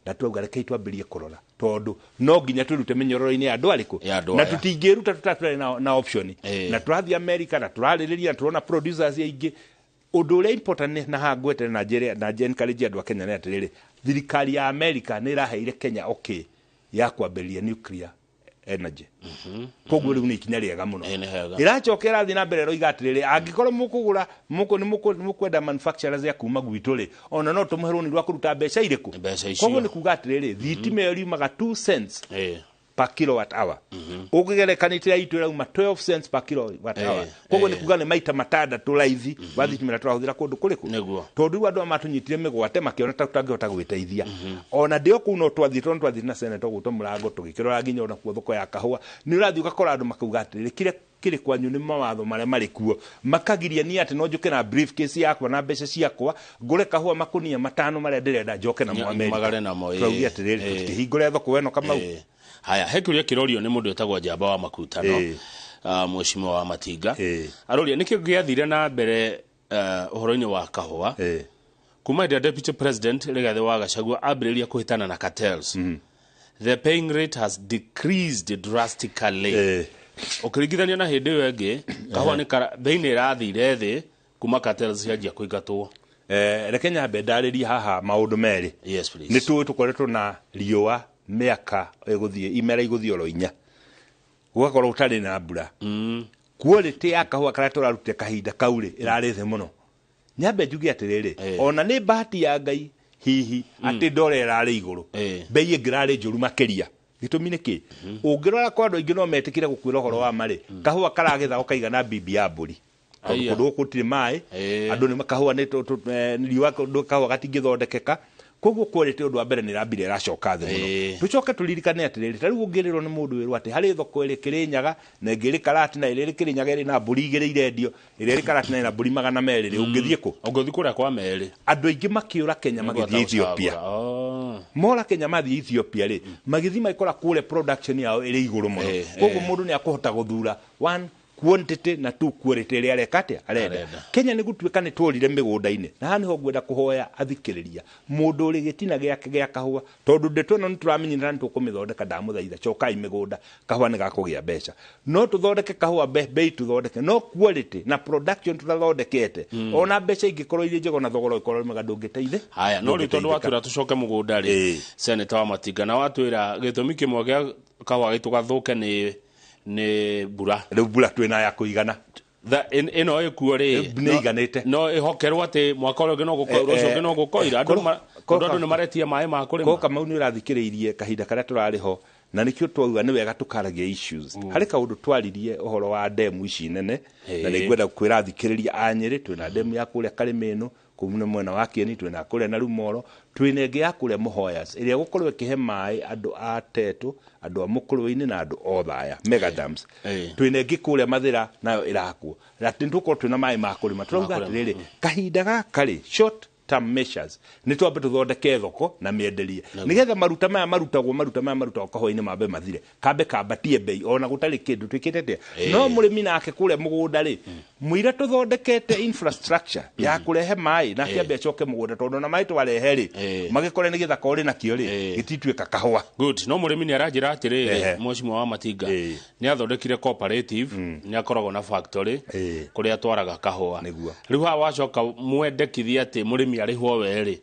na tuauga reke twambirie kurora tondu no nginya turute minyororo-ini andu ariku na tutingiruta tutature na option na turathi America na turaririria turona producers aingi undu ule important na hangwete na Jen Kaliji andu a Kenya ni atiriri thirikari ya America ni iraheire Kenya okay ya kwambiria nuclear energy koguo riu ni ikinya riega muno iracokera thi na mbere roiga atiriri angikorwo mukugura mukwenda manufacturers ya kuma gwitu ri ona no tumuherwo ni rwa kuruta mbeca iriku koguo ni kuga atiriri thitima yo riumaga 2 cents per kilowatt hour ukigerekanitira itu rauma 12 cents per kilowatt hour koguo ni kuga ni maita matandatu raithi wa thitima turahuthira kundu kuriku tondu andu amatunyitire migwate makiona tutangihota gwiteithia ona ndio kuno twathi na senator guto Murango tugikirora nginya ona kuo thoko ya kahua ni urathi ugakora andu makuga atiriri kire kwanyu ni mawatho mare mari kuo makagiria ni ati no njuke na briefcase yakwa na mbeca ciakwa ngure kahua makunia 5 mare ndirenda njoke na America magare na mo twaugia atiriri tukihingure thoko eno Kamau haya hekuria kirorio ni mundu etagwo Njamba wa Makutano mheshimiwa wa Matinga aroria nikio giathire na mbere uhoro-ini wa kahua kuma the deputy president Rigathi wa Gachagua ambiriria kuhitana na cartels the paying rate has decreased drastically ukirigithania na hindi iyo ingi kahua ni beini irathire thi kuma cartels cianjia kuingatwo reke nyambe ndarĩrie haha maundu meri yes please ni tukoretwo na riua miaka iguthie imera iguthie oro 4 gugakorwo utari na mbura quality ya kahua kara turarutire kahinda kauri irari the muno nyambe njugi atiriri ona ni bahati ya Ngai hihi ati ndore irari iguru bei ingirari njuru makiria gitumi niki ungirora kwa andu ingi no metikire gukwira horo wa mari kahua karagetha ukaiga na bibi ya mburi kundu gutire mai andu ni makahua ni riua kahua gatingithondekeka koguo quality undu wa mbere ni rambire racoka the muno tucoke turirikane atiriri tariu ungirirwo ni mundu wiru ati hari thoko iri Kirinyaga na ngiri karati na iri Kirinyaga iri na mburi igire irendio iri karati na mburi 200 ungithie ku ungithi kuria kwa meri andu aingi makiura Kenya magithie Ethiopia mora Kenya mathi Ethiopia ri magithi maikora kule production yao iri iguru muno koguo mundu ni akuhota guthura one quantity na tu quality ria rekate arenda Kenya ni gutuika ni tũrire mĩgũnda-inĩ na hani ho ngwenda kuhoya athikĩrĩria mũndũ ũrĩ gĩtina gĩake gĩa kahũa tondũ ndeto ĩno nĩtũramenyera nĩ tũkũmĩthondeka ndamũthaitha cokai mĩgũnda kahũa nĩ gakũgĩa mbeca no tũthondeke kahũa bei tũthondeke no quality na production tũthondekete ona mbeca ingĩkorwo irĩ njega na thogora ũkorwo mwega ndũngĩteithia haya no rĩ tondũ watwĩra tũcoke mũgũnda rĩ Senator wa Matinga na watwĩra gĩtũmi kĩmwe gĩa kahũa gĩtũ gathũke nĩ mbura rĩu mbura twĩna ya kũigana ino ikuo ri no ihokerwo ati mwaka ũrĩa no gũkorwo no gũkoira andũ nĩ maretia maĩ ma kũrĩma ko kama nĩ ũrathikĩrĩirie kahinda karĩa tũrarĩ ho na nikio twauga nĩ wega tukaragia issues harĩ kaũndũ twaririe ũhoro wa demu ici nene na nĩngwenda kwĩra athikĩrĩria a Nyĩrĩ twĩna demu ya kũrĩa Karĩmĩnũ kumune mwena wa Kieni twĩna kũrĩa na Rumoro twĩna ĩngĩ ya kũrĩa Muhoyas ĩrĩa gũkorwo ĩkĩhe maĩ andũ a Tetu andũ a Mũkũrũ-inĩ na andũ othe aya mega dams twĩna ĩngĩ kũrĩa Mathĩra nayo ĩrakwo atĩ tũkorwo twĩna maĩ ma kũrĩma turauga atĩrĩrĩ kahinda gaka rĩ short term measures nĩ twambe tũthondeke thoko na mĩenderie nĩgetha maruta maya marutagwo kahũa-inĩ mambe mathire kambe kambatie bei ona gũtarĩ kĩndũ twĩkĩte no mũrĩmi nake kũrĩa mũgũnda rĩ mũira tũthondekete infrastructure ya kũrehe maĩ na kĩambe acoke mũgũnda tondũ na maĩ twarehe rĩ magĩkore nĩ gĩthaka ũrĩ nakĩo rĩ gĩtituĩka kahũa good no mũrĩmi nĩ aranjĩra atĩrĩ Mheshimiwa wa Matinga nĩ athondekire cooperative nĩ akoragwo na factory kũrĩa atwaraga kahũa rĩu haha wacoka mwendekithia atĩ mũrĩmi arĩhwo werĩ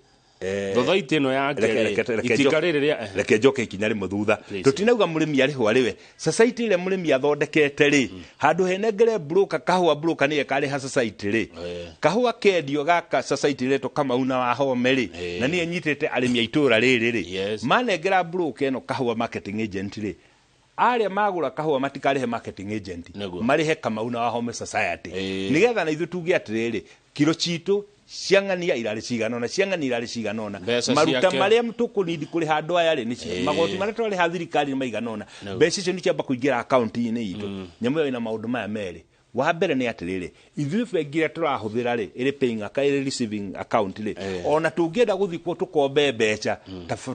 thothaitĩ ĩno yake itinga rĩrĩ reke njoke ikinya rĩmwe thutha tũtinauga mũrĩmi arĩhwo arĩ we society ĩrĩa mũrĩmi athondekete rĩ handũ henengere broker kahũa broker nĩye karĩha society rĩ kahũa kendio gaka society rĩtũ Kamau na Wahome rĩ na niĩ nyitĩte arĩmi a itũra rĩrĩ rĩ manengera broker ĩno kahũa marketing agent rĩ arĩa magũra kahũa matikarĩhe marketing agent marĩhe Kamau na Wahome society nĩgetha na ithuĩ tuge atĩrĩrĩ kiro citũ ciang'ania irarĩ ciganona maruta marĩa tũkũnindi kũrĩ handũ aya rĩ nĩ magoti marĩa twarĩ ha thirikari nĩ maiganona mbeca icio nĩ ciamba kũingĩra akaunti-inĩ itũ nyamũ ĩyo ĩna maũndũ maya merĩ wa mbere nĩ atĩrĩrĩ ithuĩ bengi ĩrĩa tũrahũthĩra rĩ ĩrĩ paying ĩrĩ receiving account rĩ ona tũngĩenda gũthikwo tũkombe mbeca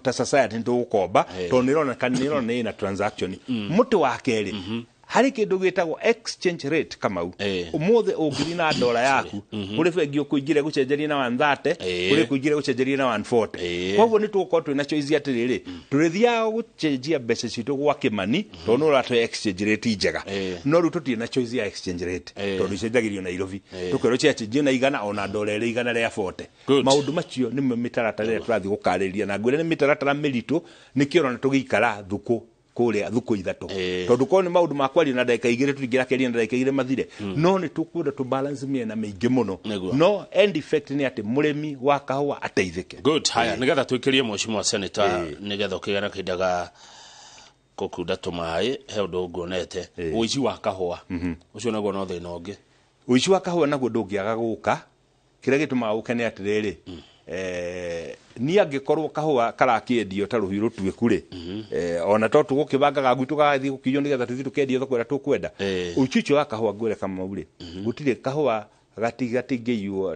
ta society nĩtũgũkomba tondũ nĩroneka ĩna transaction mũtĩ wa kerĩ hari kĩndũ gĩtagwo exchange rate Kamau ũmũthĩ ũngĩthiĩ na dola yaku kũrĩ bengi ũkũingĩre gũcenjeria na 130 kũrĩ kũingĩre gũcenjeria na 140 koguo nĩ tũgũkorwo twĩna choice atĩrĩrĩ tũrĩthiaga gũcenjia mbeca citũ gwa kĩmani tondũ nĩ ũratũhe exchange rate njega no rĩu tũtirĩ na choice ya exchange rate tondũ icenjagĩrio Nairobi tũkerwo cianjio na igana ona dola ĩrĩ igana rĩa 40 maũndũ macio nĩmo mĩtaratara ĩrĩa tũrathiĩ gũkarĩrĩria na ngwĩre nĩ mĩtaratara mĩritũ nĩkĩo ona tũgĩikara thukũ kũrĩa thukũ ithatũ tondũ korwo nĩ maũndũ ma kwaria na ndagĩka igĩrĩ tũingĩra keria na ndagĩka igĩrĩ mathire no nĩ tũkwenda tũ balance mĩena mĩingĩ mũno no end effect nĩ atĩ mũrĩmi wa kahũa ateithĩke good haya nĩgetha twĩkĩrie Mheshimiwa Senator nĩgetha ũkĩgana kĩnda ga gũkunda tũmaĩ he ũndũ nguonete ũici wa kahũa ũcio naguo no thĩna ũngĩ ũici wa kahũa naguo ndũngĩaga gũka kĩrĩa gĩtũmaga gũke nĩ atĩrĩrĩ ni angĩkorwo kahũa karakĩendio ta rũhiũ rũtuĩku rĩ ona to tũgũkĩbangaga gwitũ gagathiĩ gũkĩnywo nĩgetha tũthiĩ tũkendia thoko ĩrĩa tũkwenda ũici wa kahũa ngwĩre Kamau rĩ gũtirĩ kahũa gatingĩiywo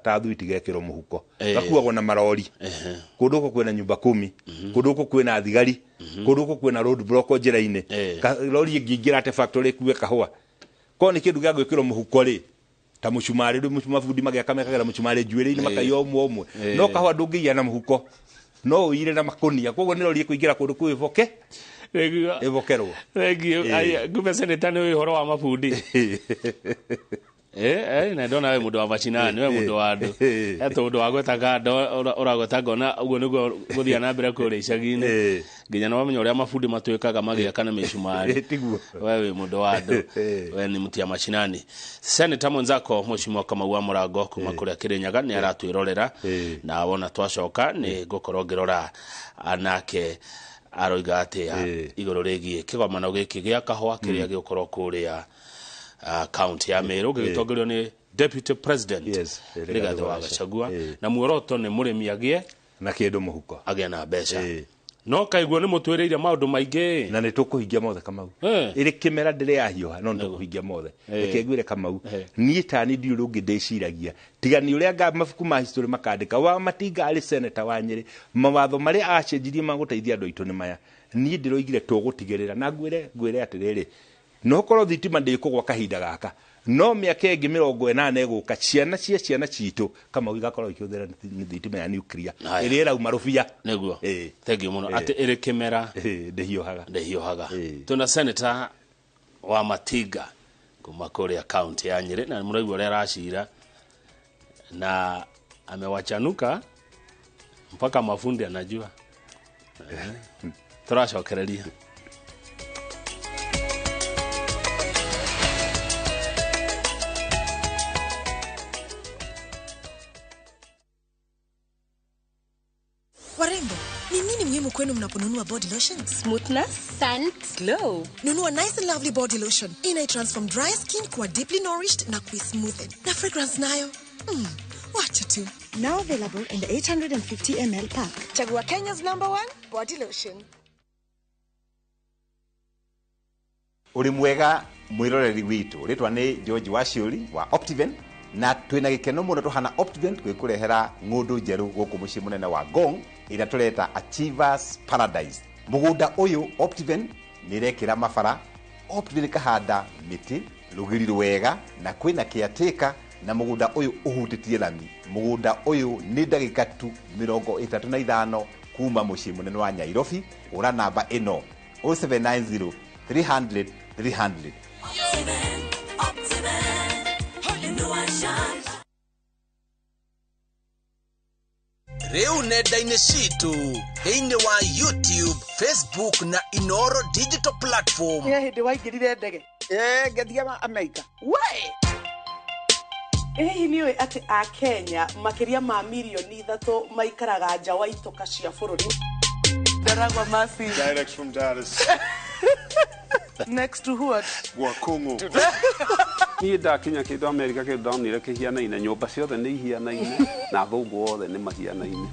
ta thuiti gekĩrwo mũhuko gakuagwo na marori kũndũ gũkũ kwĩna nyumba 10 kũndũ gũkũ kwĩna thigari kũndũ gũkũ kwĩna road block njĩra-inĩ lori ĩngĩingĩra ate factory ĩkue kahũa ko nĩ kĩndũ gĩa gwĩkĩrwo mũhuko rĩ ta mũcumarĩ rĩu mabundi magĩakagĩra mũcumarĩ njuĩrĩ-inĩ makaiya ũmwe no kahũa ndũngĩiya na mũhuko no ũire na makũnia koguo nĩ rori ĩkũingĩra kũndũ kwĩboke ĩbokerwo ngume Senator nĩ ũhoro wa mabundi na ndona we mũndũ wa macinani we mũndũ wa andũ eto ũndũ wa gwetaga ũragweta ngona ũguo nĩguo gũthiĩ na mbere kũrĩa icagi-inĩ nginya no wamenya ũrĩa mabundi matuĩkaga magĩaka na mĩcumarĩ we mũndũ wa andũ we nĩ mũtia macinani Senator mwenzako Mheshimiwa Kamau wa Mũrango kuma kũrĩa Kĩrĩnyaga nĩ aratwĩrorera na wona twacoka nĩ ngũkorwo ngĩrora anake aroiga atĩa igũrũ rĩgiĩ kĩgomano gĩkĩ gĩa kahũa kĩrĩa gĩgũkorwo kũrĩa county ya Meru gĩgĩtongorio nĩ Deputy President Rigathĩ wa Gachagua na muoroto nĩ mũrĩmi agĩe na kĩndũ mũhuko agĩe na mbeca no kaiguo nĩ mũtwĩrĩire maũndũ maingĩ na nĩ tũkũhingia mothe Kamau ĩrĩ kĩmera ndĩrĩ yahiũha no nĩ tũkũhingia mothe reke ngwĩre Kamau niĩ tani ndiũ rũngĩ ndĩciragia tiga nĩ ũrĩa mabuku ma history makandĩka wa Matinga arĩ senator wa Nyĩrĩ mawatho marĩa acenjirie magũteithia andũ aitũ nĩ maya niĩ ndĩroigire tũgũtigĩrĩra na ngwĩre atĩrĩrĩ no korwo thitima ndikugwa kahinda gaka no miaka ingi 80 eguka ciana citu kama igakorwo ikiuthira thitima ya nuclear iri irauma rubia neguo thank you muno ati iri kimera ndehiohaga tuna senator wa Matiga kuma kuria county ya Nyeri na muraigua uria aracira na amewachanuka mpaka mafundi anajua turacokereria Warembo, ni nini muhimu kwenu mnaponunua body lotion? Smoothness, scent, glow. Nunua nice and lovely body lotion. Inai-transform dry skin kuwa deeply nourished na kui-smoothed. Na fragrance nayo. Wacha tu. Now available in the 850 ml pack. Chagua Kenya's #1 body lotion. Uri mwega mwiroreri witu. Ritwa ni George Washuri wa Optiven na twina gikeno muno tuhana Optiven twikurehera ngundu njeru guku mucii munene wa Ngong ira tureta Achievers Paradise. Mugunda uyu Optiven nirekira mabara. Optiven kahanda miti rugiri rwega na kwina kiatika na mugunda uyu uhutitie lami. Mugunda uyu ni ndagika tu 35 kuma mucii munene wa Nairobi. Ura namba ino 0790 300 300. Reu nenda-inĩ citũ thĩinĩ wa YouTube, Facebook na INooro digital platform. Hindi waingirire ndege ngathiĩ Amerika we niĩ ati a Kenya makiria ma milioni 3 maikaraga nja wa itoka cia bũrũri. Ndaragwa masi direct from Dallas. Next to what? Wakungu. Niĩ ndakinya kĩndũ Amerika kĩndũ ndonire kĩhianaine, nyũmba ciothe nĩ ihianaine na athũngũ othe nĩ mahianaine.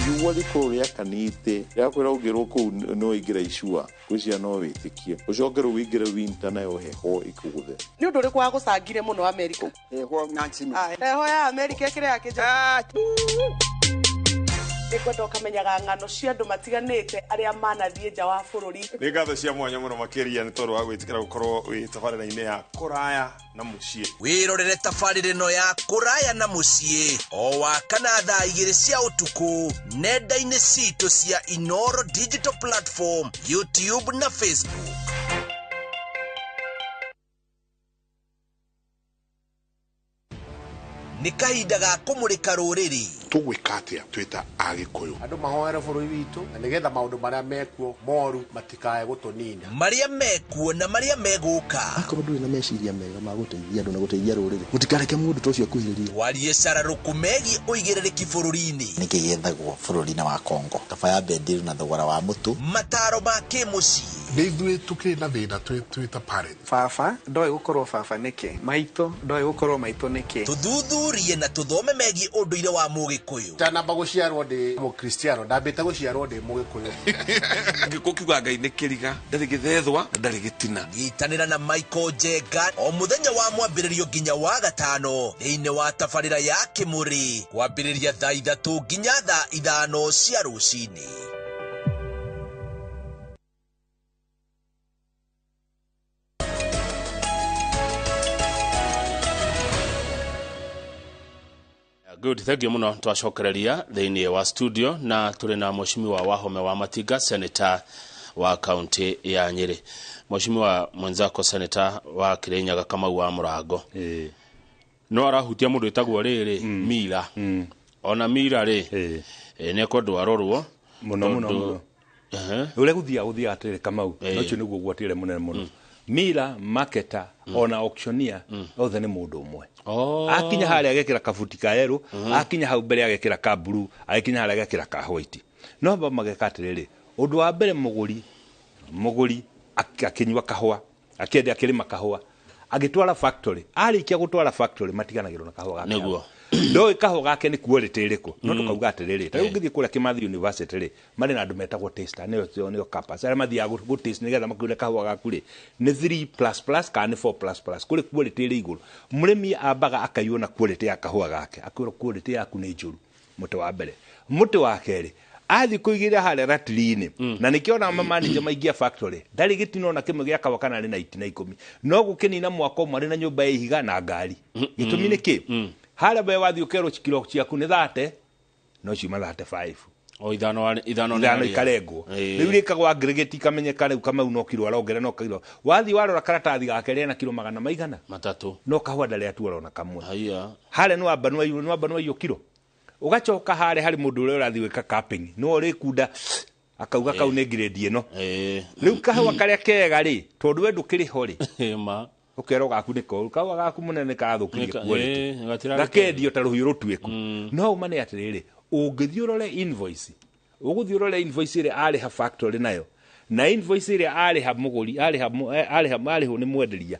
Iua rĩkorwo rĩakanĩte rĩakwĩra ũngĩrwo kũu no ingĩra icua gwĩcia no wĩtĩkie ũcoke rĩu wĩingĩre winter nayo heho ĩkũgũthe. Nĩ ũndũ ũrĩkũ wagũcangire mũno Amerika? Heho Nancy. Heho ya Amerika ĩkĩrĩ yakĩnja. Nĩkwenda ũkamenyaga ng'ano cia andũ matiganĩte arĩa manathiĩ nja wa bũrũri. Nĩ ngatho cia mwanya mũno makĩria nĩ tondũ wa gwĩtĩkĩra gũkorwo wĩ tabarĩra-inĩ ya kũraya na mũciĩ. Wĩrorere tabarĩra ĩno ya kũraya na mũciĩ o wakana thaa 2 cia ũtukũ nenda-inĩ citũ cia INooro digital platform, YouTube na Facebook. Nĩ kahinda ga kũmũrĩka rũrĩrĩ. Tũgwĩka atĩa twĩta Agĩkũyũ? Andũ mahoere bũrũri witũ na nĩgetha maũndũ marĩa mekuo moru matikae gũtũnina. Marĩa mekuo na marĩa megũka. Akorwo ndũrĩ na meciria mega ma gũteithia andũ na gũteithia rũrĩrĩ, gũtikareke mũndũ ta ũcio akuhĩrĩrie. Warie cararũku megiĩ ũigĩrĩrĩki bũrũri-inĩ. Nĩkĩ gĩethagwo bũrũri-inĩ wa Kongo? Kaba ya bendiru na thogora wa mũtu. Mataro ma kĩmũciĩ. Nĩ ithuĩ tũkĩrĩ na thĩna twĩta parents. Baba ndoĩ gũkorwo baba nĩkĩ? Maitũ ndoĩ gũkorwo maitũ nĩkĩ? Tuthuthurie na tuthome megiĩ ũndũire wa Mũgĩkũyũ. Ndanamba gũciarwo ndĩ Mũkristiano, ndambĩte gũciarwo ndĩ Mũgĩkũyũ. Ngĩkũkiuga Ngai nĩ kĩriga, ndarĩ gĩthethwa, ndarĩ gĩtina. Nyitanĩra na Michael Njenga o mũthenya wa mwambĩrĩrio nginya wa gatano thĩinĩ wa tabarĩra ya Kĩmũrĩ kwambĩrĩria thaa 3 nginya thaa 5 cia rũcinĩ. Good, thank you muno. Twacokereria thĩinĩ wa studio na tũrĩ na mheshimiwa Wahome wa Matiga, senator wa county ya Nyeri. Mheshimiwa mwenzako senator wa Kirinyaga Kamau wa Mũrango. No arahutia mũndũ etagwo rĩrĩ Mira. Ona Mira rĩ nĩ kũndũ arorwo mũno. Ũrĩa gũthia atĩrĩ Kamau, no cio nĩguo gwatĩre mũnene mũno. Mira, marketer, ona auctioneer, othe nĩ mũndũ ũmwe. Akinya harĩa agekĩra kabuti ka yellow, akinya hau mbere agekĩra ka blue, akinya harĩa agekĩra ka white. No mageka atĩrĩrĩ, ũndũ wa mbere mũgũri akinyua kahũa, akĩendia akĩrĩma kahũa, agĩtwara factory, arĩkia gũtwara factory matiganagĩrwo na kahũa gake. Nĩguo. Ndoi kahũa gake nĩ quality ĩrĩkũ? No tukauga atĩrĩrĩ, ta ũngĩthiĩ kũrĩa Kimathi University rĩ, marĩ na andũ metagwo taster, nĩo campus. Arĩa mathiaga gũ taste nĩgetha makĩone kahũa gaku rĩ, nĩ 3++ kana nĩ 4++. Kũrĩ quality ĩrĩ igũrũ. Mũrĩmi ambaga akaiona quality ya kahũa gake. Akwĩrwo quality yaku nĩ njũru. Mũtĩ wa mbere. Mũtĩ wa kerĩ, athi kuigira hale ratrini na nikiona manager maingia factory ndari gitino na kimwe gya kawa kana na 10 no gukinina mwaka umwe ari na nyumba ya ihiga na ngari gitumi niki hale be wathi ukero kilo ciaku ni 30 no cima 35 o ithano ikarengo riu rikagwa aggregate kamenyeka riu kama uno kilo arongera no kilo wathi warora karatathi gake rena kilo 100 matatu no kahwa ndale atuora ona kamwe hale no abanwa iyo kilo ugachoka hale hali mundu ule urathi wika capping no ri kunda akauga kau ne grade ino riu kahwa karia kega ri tondu we ndukiri hori ma ukero gaku niko kahwa gaku munene kathukirie quality gakendio ta ruhiu rutweku no umane atiriri ungithiurore invoice uguthiurore invoice ire ari ha factory nayo na invoice ire ari ha muguri ari ho ni mwenderia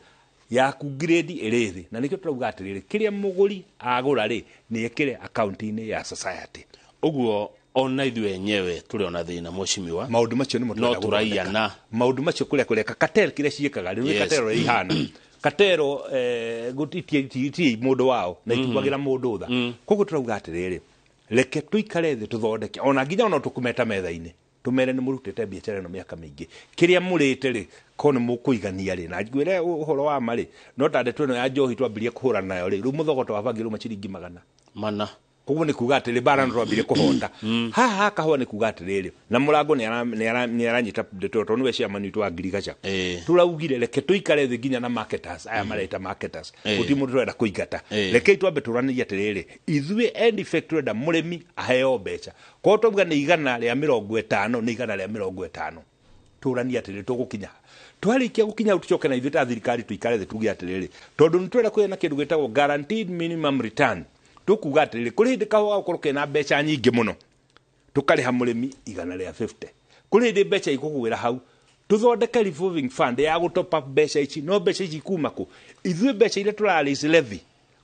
yaku grade irithi na nikyo turauga atiriri kiria muguri agura ri ni ekire account-ini ya society uguo ona ithu enyewe turi ona thina mushimiwa maundu macio ni no turaiana maundu macio kuria katel kiria ciekaga ri katero ihana katero gutitie mundu wao na itubagira mundu utha koguo turauga atiriri reke tuikare thi tuthondeke ona nginya ona tukumeta metha-ini tumere ni murutete biacara no miaka mingi kiria murite ri kono mukuigania ri na ngwire uhoro wa mari no tande tweno ya njohi twambirie kuhura nayo ri ru muthogoto wa bangi ru machiringi mana koguo ni kuga atiri bara ndo twambirie kuhonda haha kahwa ni kuga atiri na murango ni aranyita ndeto niwe cia mani twa ngirigaca turaugire reke tuikare thi nginya na marketers aya mareta marketers uti mundu twenda kuigata reke twambe turanirie atiri ithuĩ end effect twenda murimi aheo mbeca ko twauga ni igana ria 50 ni igana ria 50 turania atiri tugukinya twarikia gukinya tucoke na ithuĩ ta thirikari tuikare thi tuge atiri tondu ni twenda kwena kindu gitagwo guaranteed minimum return tukuga atiri kuri hindi kahwa ukoroke na mbeca nyingi muno tukariha murimi igana ria 50 kuri hindi mbeca ikugwira hau tuthondeke revolving fund ya gutop up mbeca ici no mbeca ici kuma ku ithuĩ mbeca ile turarisi levy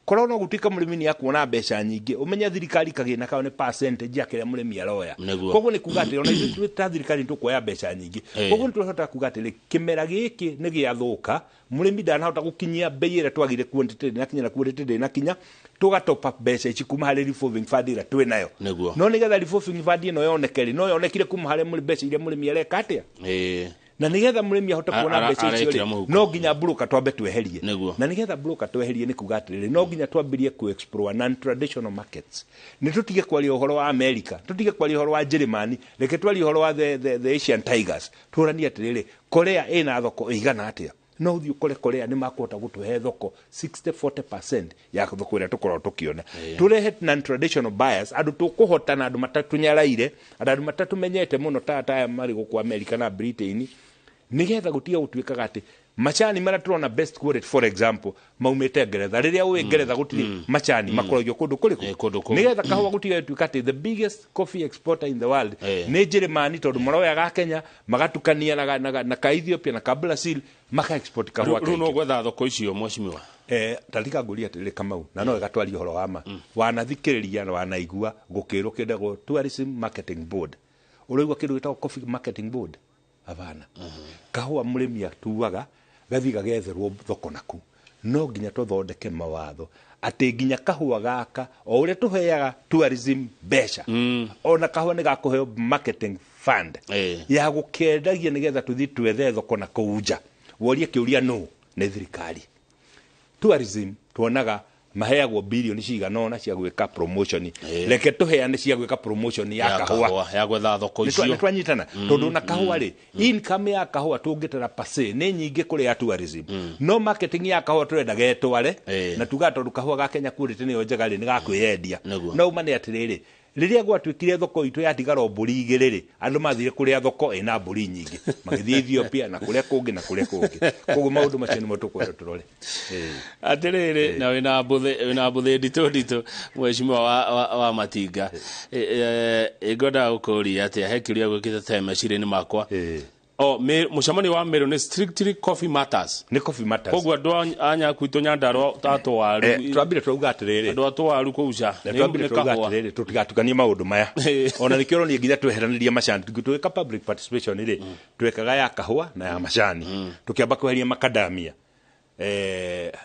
korona gutika murimi ni akuona mbeca nyingi umenya thirikari kagina kao ni percentage ya kile murimi aroya koguo ni kuga atiri ona ithuĩ ta thirikari tukoya mbeca nyingi koguo ni turahota kuga atiri kimera giki ni giathuka murimi ndanahota gukinyia bei ire twagire quantity na kinya na quantity na kinya tugatop up mbeca ici kuma hari revolving fund ira twi nayo no nigetha revolving fund ino yonekere no yonekire kuma hari mbeca ire murimi areka atia na nigetha murimi ahote kuona mbeca icio no nginya broker twambe tweherie na nigetha broker tweherie ni kuga atiriri no nginya twambirie ku explore non traditional markets ni tutige kwaria uhoro wa America tutige kwaria uhoro wa Germany reke twaria uhoro wa the Asian Tigers turania atiriri Korea ina thoko igana atia no uthi ukore Korea ni makuhota gutuhe thoko 60-40% ya thoko ira tukorwo tukiona turehe non traditional buyers andu tukuhota na andu matatu nyaraire andu matatu menyete muno ta mari guku America na Britain nigetha gutia gutwikaga ati machani mara turona best quality for example maumete Ngeretha riria uwe Ngeretha gutiri machani makorogyo kundu kuriku nigetha kahwa gutiga twika ati the biggest coffee exporter in the world ni Germany tondu maroya ga Kenya magatukania na ka Ethiopia na ka Brazil maka export kahwa Kenya no gwetha thoko icio mwashimiwa talika nguria atiri Kamau na no gatwari horo wama wanathikiriria na wanaigua gukiro kindego tourism marketing board urigwa kindu gitagwo coffee marketing board avana kahwa murimi atuaga gathiga getherwo thoko naku no nginya tuthondeke mawatho ati nginya kahwa gaka o uria tuheaga tourism beca ona kahwa ni gakuheo marketing fund ya gukendagia nigetha tuthi twethe thoko na kuuja worie kiuria no ni thirikari tourism tuonaga maheagwo bilioni cigana cia gwika promotion reke tuheane cia gwika promotion ya kahwa ya gwetha thoko icio ni twanyitana tondu na kahwa ri income ya kahwa tungitera pase ni nyingi kuri ya tourism no marketing ya kahwa turenda getware na tuga tondu kahwa ga Kenya quality ni njega ri ni gakwiyendia no umane atiriri riria gwatwikire thoko itu yatigara mburi igiriri andu mathire kuria thoko ina mburi nyingi magithie Ethiopia na kuria kungi koguo maundu macio ni mutukwenda turore atiriri na wina mbuthe ndito mweshimiwa wa Matinga igoda ukuri ati hekiria gwikite tema cireni makwa mucamani wa Meru ni strictly coffee matters ni coffee matters koguo andu anya kwitu Nyandarua tatwaru twambire tuuga atiriri andu atwaru kuuca twambire tuuga atiriri tutigatukanie maundu maya ona nikio ni nginya tweheranirie macani twika public participation ri twekaga ya kahwa na ya macani tukiamba kweheria makadamia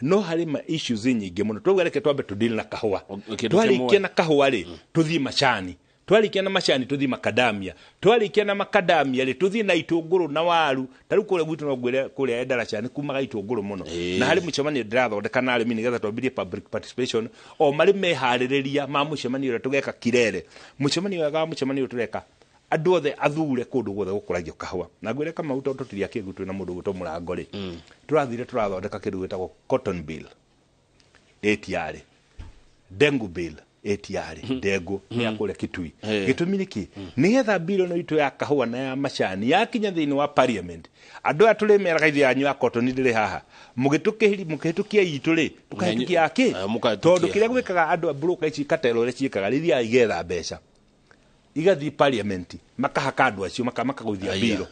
no hari ma issues nyingi muno twauga reke twambe tu deal na kahwa twarikia na kahwa ri tuthii macani twarikia na macani tuthi makadamia twarikia na makadamia ri tuthi na itunguru na waru taru kure gwitu no gwire kure endaracani kumaga itunguru muno na hari mucemanio ndirathondeka na arimi nigetha twambirie public participation o mari mehaririria ma mucemanio ri tugeka kirere mucemanio wega mucemanio tureka andu othe athure kundu guothe gukuragio kahua na ngwire kama uto tutiria kingu twina mundu guto murango ri turathire turathondeka kindu gitagwo cotton bill etiare dengu bill etiare dengu ni akure kitui gitumi niki nigetha bill no itu ya kahua na ya macani yakinya thiini wa parliament andu atule meraga ithe anyu ya cotton ndire haha mugitukia itu ri tukahitukia aki tondu kiria gwikaga andu broker ici katelo ri ciikaga rithia igetha mbeca igathi parliament makahaka andu acio makagũithia biro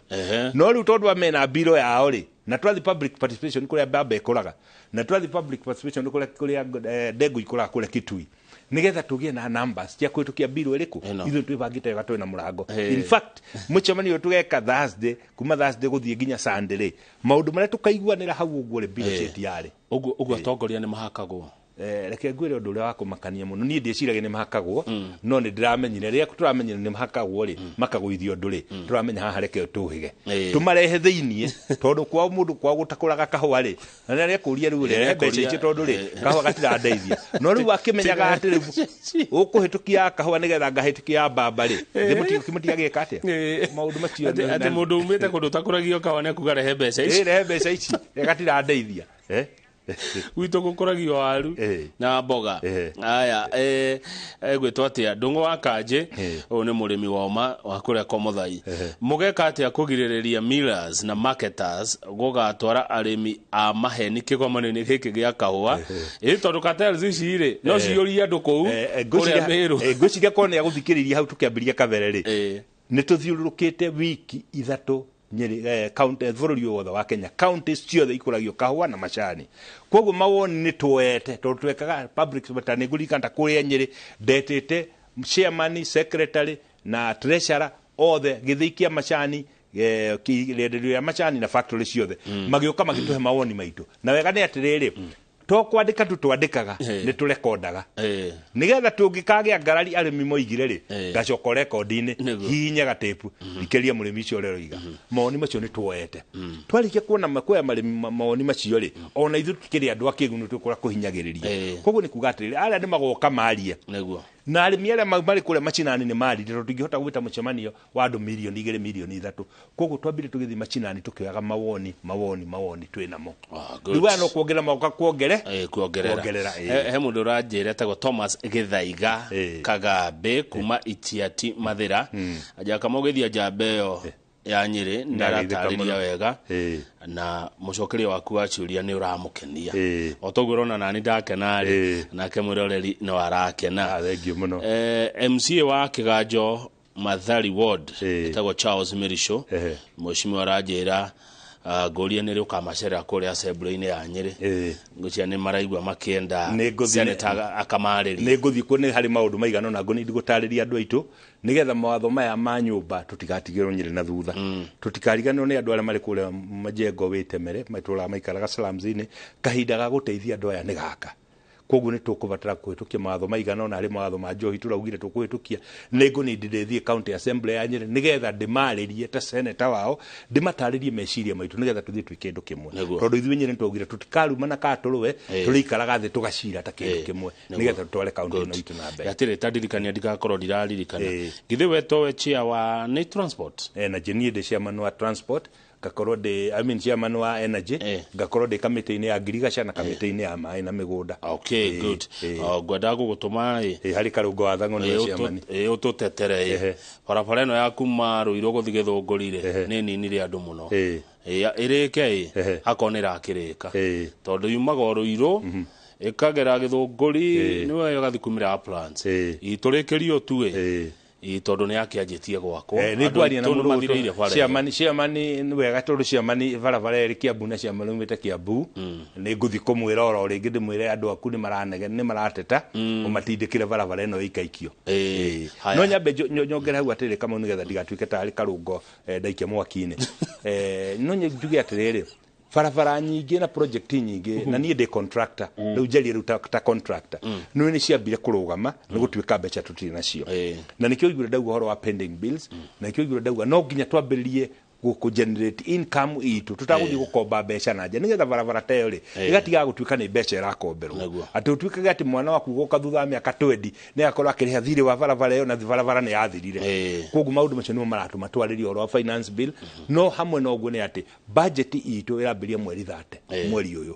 no riu tondu amena biro yao ri na twathi public participation kuria baba ikuraga na twathi public participation kuria dengu ikuraga kuria kitui nigetha tugie na numbers cia kwitukia biro iriku ithu twibangite wega twina murango in fact mucemanio tugeka Thursday kuma Thursday guthie nginya Sunday ri maundu maria tukaiguanira hau uguo ri biro cetiare uguo atongoria ni mahakagwo reke ngwire undu uria wakumakania muno ni ndiciragia ni mahakagwo no ni ndiramenyire ria turamenyire ni mahakagwo ri makagũithio undu ri turamenya haha reke tuhige tumarehe thiini tondu kwa mundu kwa gutakuraga kahua ri na ria kuria riu ri mbeca ici tondu ri kahua gatirandeithia no riu akimenyaga ati riu ukuhitukia kahua nigetha ngahitukia mbamba ri kimutiga gika atia maundu macio ati mundu umite kundu takuragio kahua ne kuga rehe mbeca ici rehe mbeca ici gatirandeithia wito gukuragio waru na mboga aya gwitwa atia ndungu wa kanje o ni murimi woma wa kuria Komothai mugeka atia kugiririria millers na marketers gugatwara arimi a maheni kigomano-ini giki gia kahua tondu cartels ici ri no ciuria andu kuu kuria Meru ngwiciria kone ya guthikiriria hau tukiambiria kabere ri ni tuthiururukite wiki ithatu nyeri county bururi wothe wa Kenya counties ciothe ikuragio kahua na macani koguo mawoni ni tuete tondu twekaga public batani gurikanta kuria Nyeri ndetete chairman secretary na treasurer othe githikia macani kirenderio ya macani na factory ciothe magioka magituhe mawoni maitu na wega ni atiriri to kwandika tu twandikaga ni turekondaga nigetha tungikagia ngarari arimi moigire ri gacoka rekondi-ini hihinya gatepu ikeria murimi icio reroiga mawoni macio ni tuoete twarikia kuona makoya marimi mawoni macio ri ona ithu tukiri andu akigunu tukura kuhinyagiriria koguo ni kuga atiriri aria ni magoka marie na arimi aria mari kuria macinani ni mari ndo tungihota gwita mucemanio wa andu milioni 2 milioni 3 koguo twambire tugithi macinani tukioyaga mawoni twinamo riu ano kuongerera magoka kuongerera he mundu uranjire tagwo Thomas Githaiga Kagambe kuma Itiati Mathira ajaka mogithia jambe yo ya Nyeri ndaratariria wega na mucokeria waku wa ciuria ni uramukenia otogurona nani ndakena ri nake mwiroreri no arakena thengio muno MCA wa Kiganjo Mathari Ward etagwo Charles Mirisho mheshimiwa aranjira goria ni riuka macera kuria assembly-ini ya Nyeri ngucia ni maraigwa makienda senator akamarĩria ni nguthi ku ni hari maundu maigano na ngoni ndigutariria andu aitu nigetha mawatho maya ma nyumba tutigatigirwo Nyeri na thutha tutikariganwo ni andu aria mari kuria majengo witemere maitũra maikaraga slums-ini kahinda ga guteithia andu aya ni gaka koguo ni tukubatara kuhitukia mawatho maigana na ari mawatho ma njohi turaugire tukuhitukia nego ni ndithie county assembly ya Nyeri nigetha ndimaririe ta senator wao ndimataririe meciria maitu nigetha tuthie twike kindu kimwe tondu ithuĩ Nyeri twaugire tutikaruma na katũrwe turikaraga thi tugacira ta kindu kimwe nigetha tutware county ino itu na mbere yatire tadirikania ndigakorwo ndiraririkana githe wetowe chia wa ni transport na jeni de chairman wa transport gakorwo de chairman wa energy gakorwo de committee-ini ya ngirigaca na committee-ini ya mai na migunda good gwenda gugutuma hari karungo wa thango ni chairman ututetere barabara ino ya kuma Ruiru guthi Githunguri ni ninire andu muno irike akonera akirika tondu yumaga Ruiru ikagera Githunguri niwe gathi kumira plants iturikirio tu tondu ni akianjitie gwakwo ni ndwaria na mundu chairman wega tondu chairman barabara eri Kiambu na chairman umite Kiambu ni nguthi kumwira oro ringi ndimwire andu aku ni maranege ni marateta umatindikire barabara ino ikaikio no nyambe nyongera hau atiri kama nigetha ndigatuike tari karungo ndaikia mwaki-ini no njuge atiriri barabara nyingĩ na project nyingĩ na niĩ ndĩ contractor rĩu njeri rĩu ta contractor nĩ nĩ ciambire kũrũgama nĩ gũtuĩka mbeca tũtirĩ nacio na nĩkĩo igũrũ ndauga ũhoro wa pending bills na nĩkĩo igũrũ ndauga no nginya twambĩrĩrie ku generate income itu tutagũthiĩ gũkomba mbeca na nja nĩgetha barabara ta ĩyo rĩ ĩgatiga gũtuĩka nĩ mbeca ĩrakomberwo atĩ ũtuĩkage atĩ mwana waku gũka thutha wa mĩaka 20 nĩ akorwo akĩrĩha thirĩ wa barabara ĩyo na barabara nĩ yathirire koguo maũndũ macio nĩmo maratũma twarĩrie ũhoro wa finance bill no hamwe na ũguo nĩ atĩ budget itu ĩrambĩrĩria mweri 30 mweri ũyũ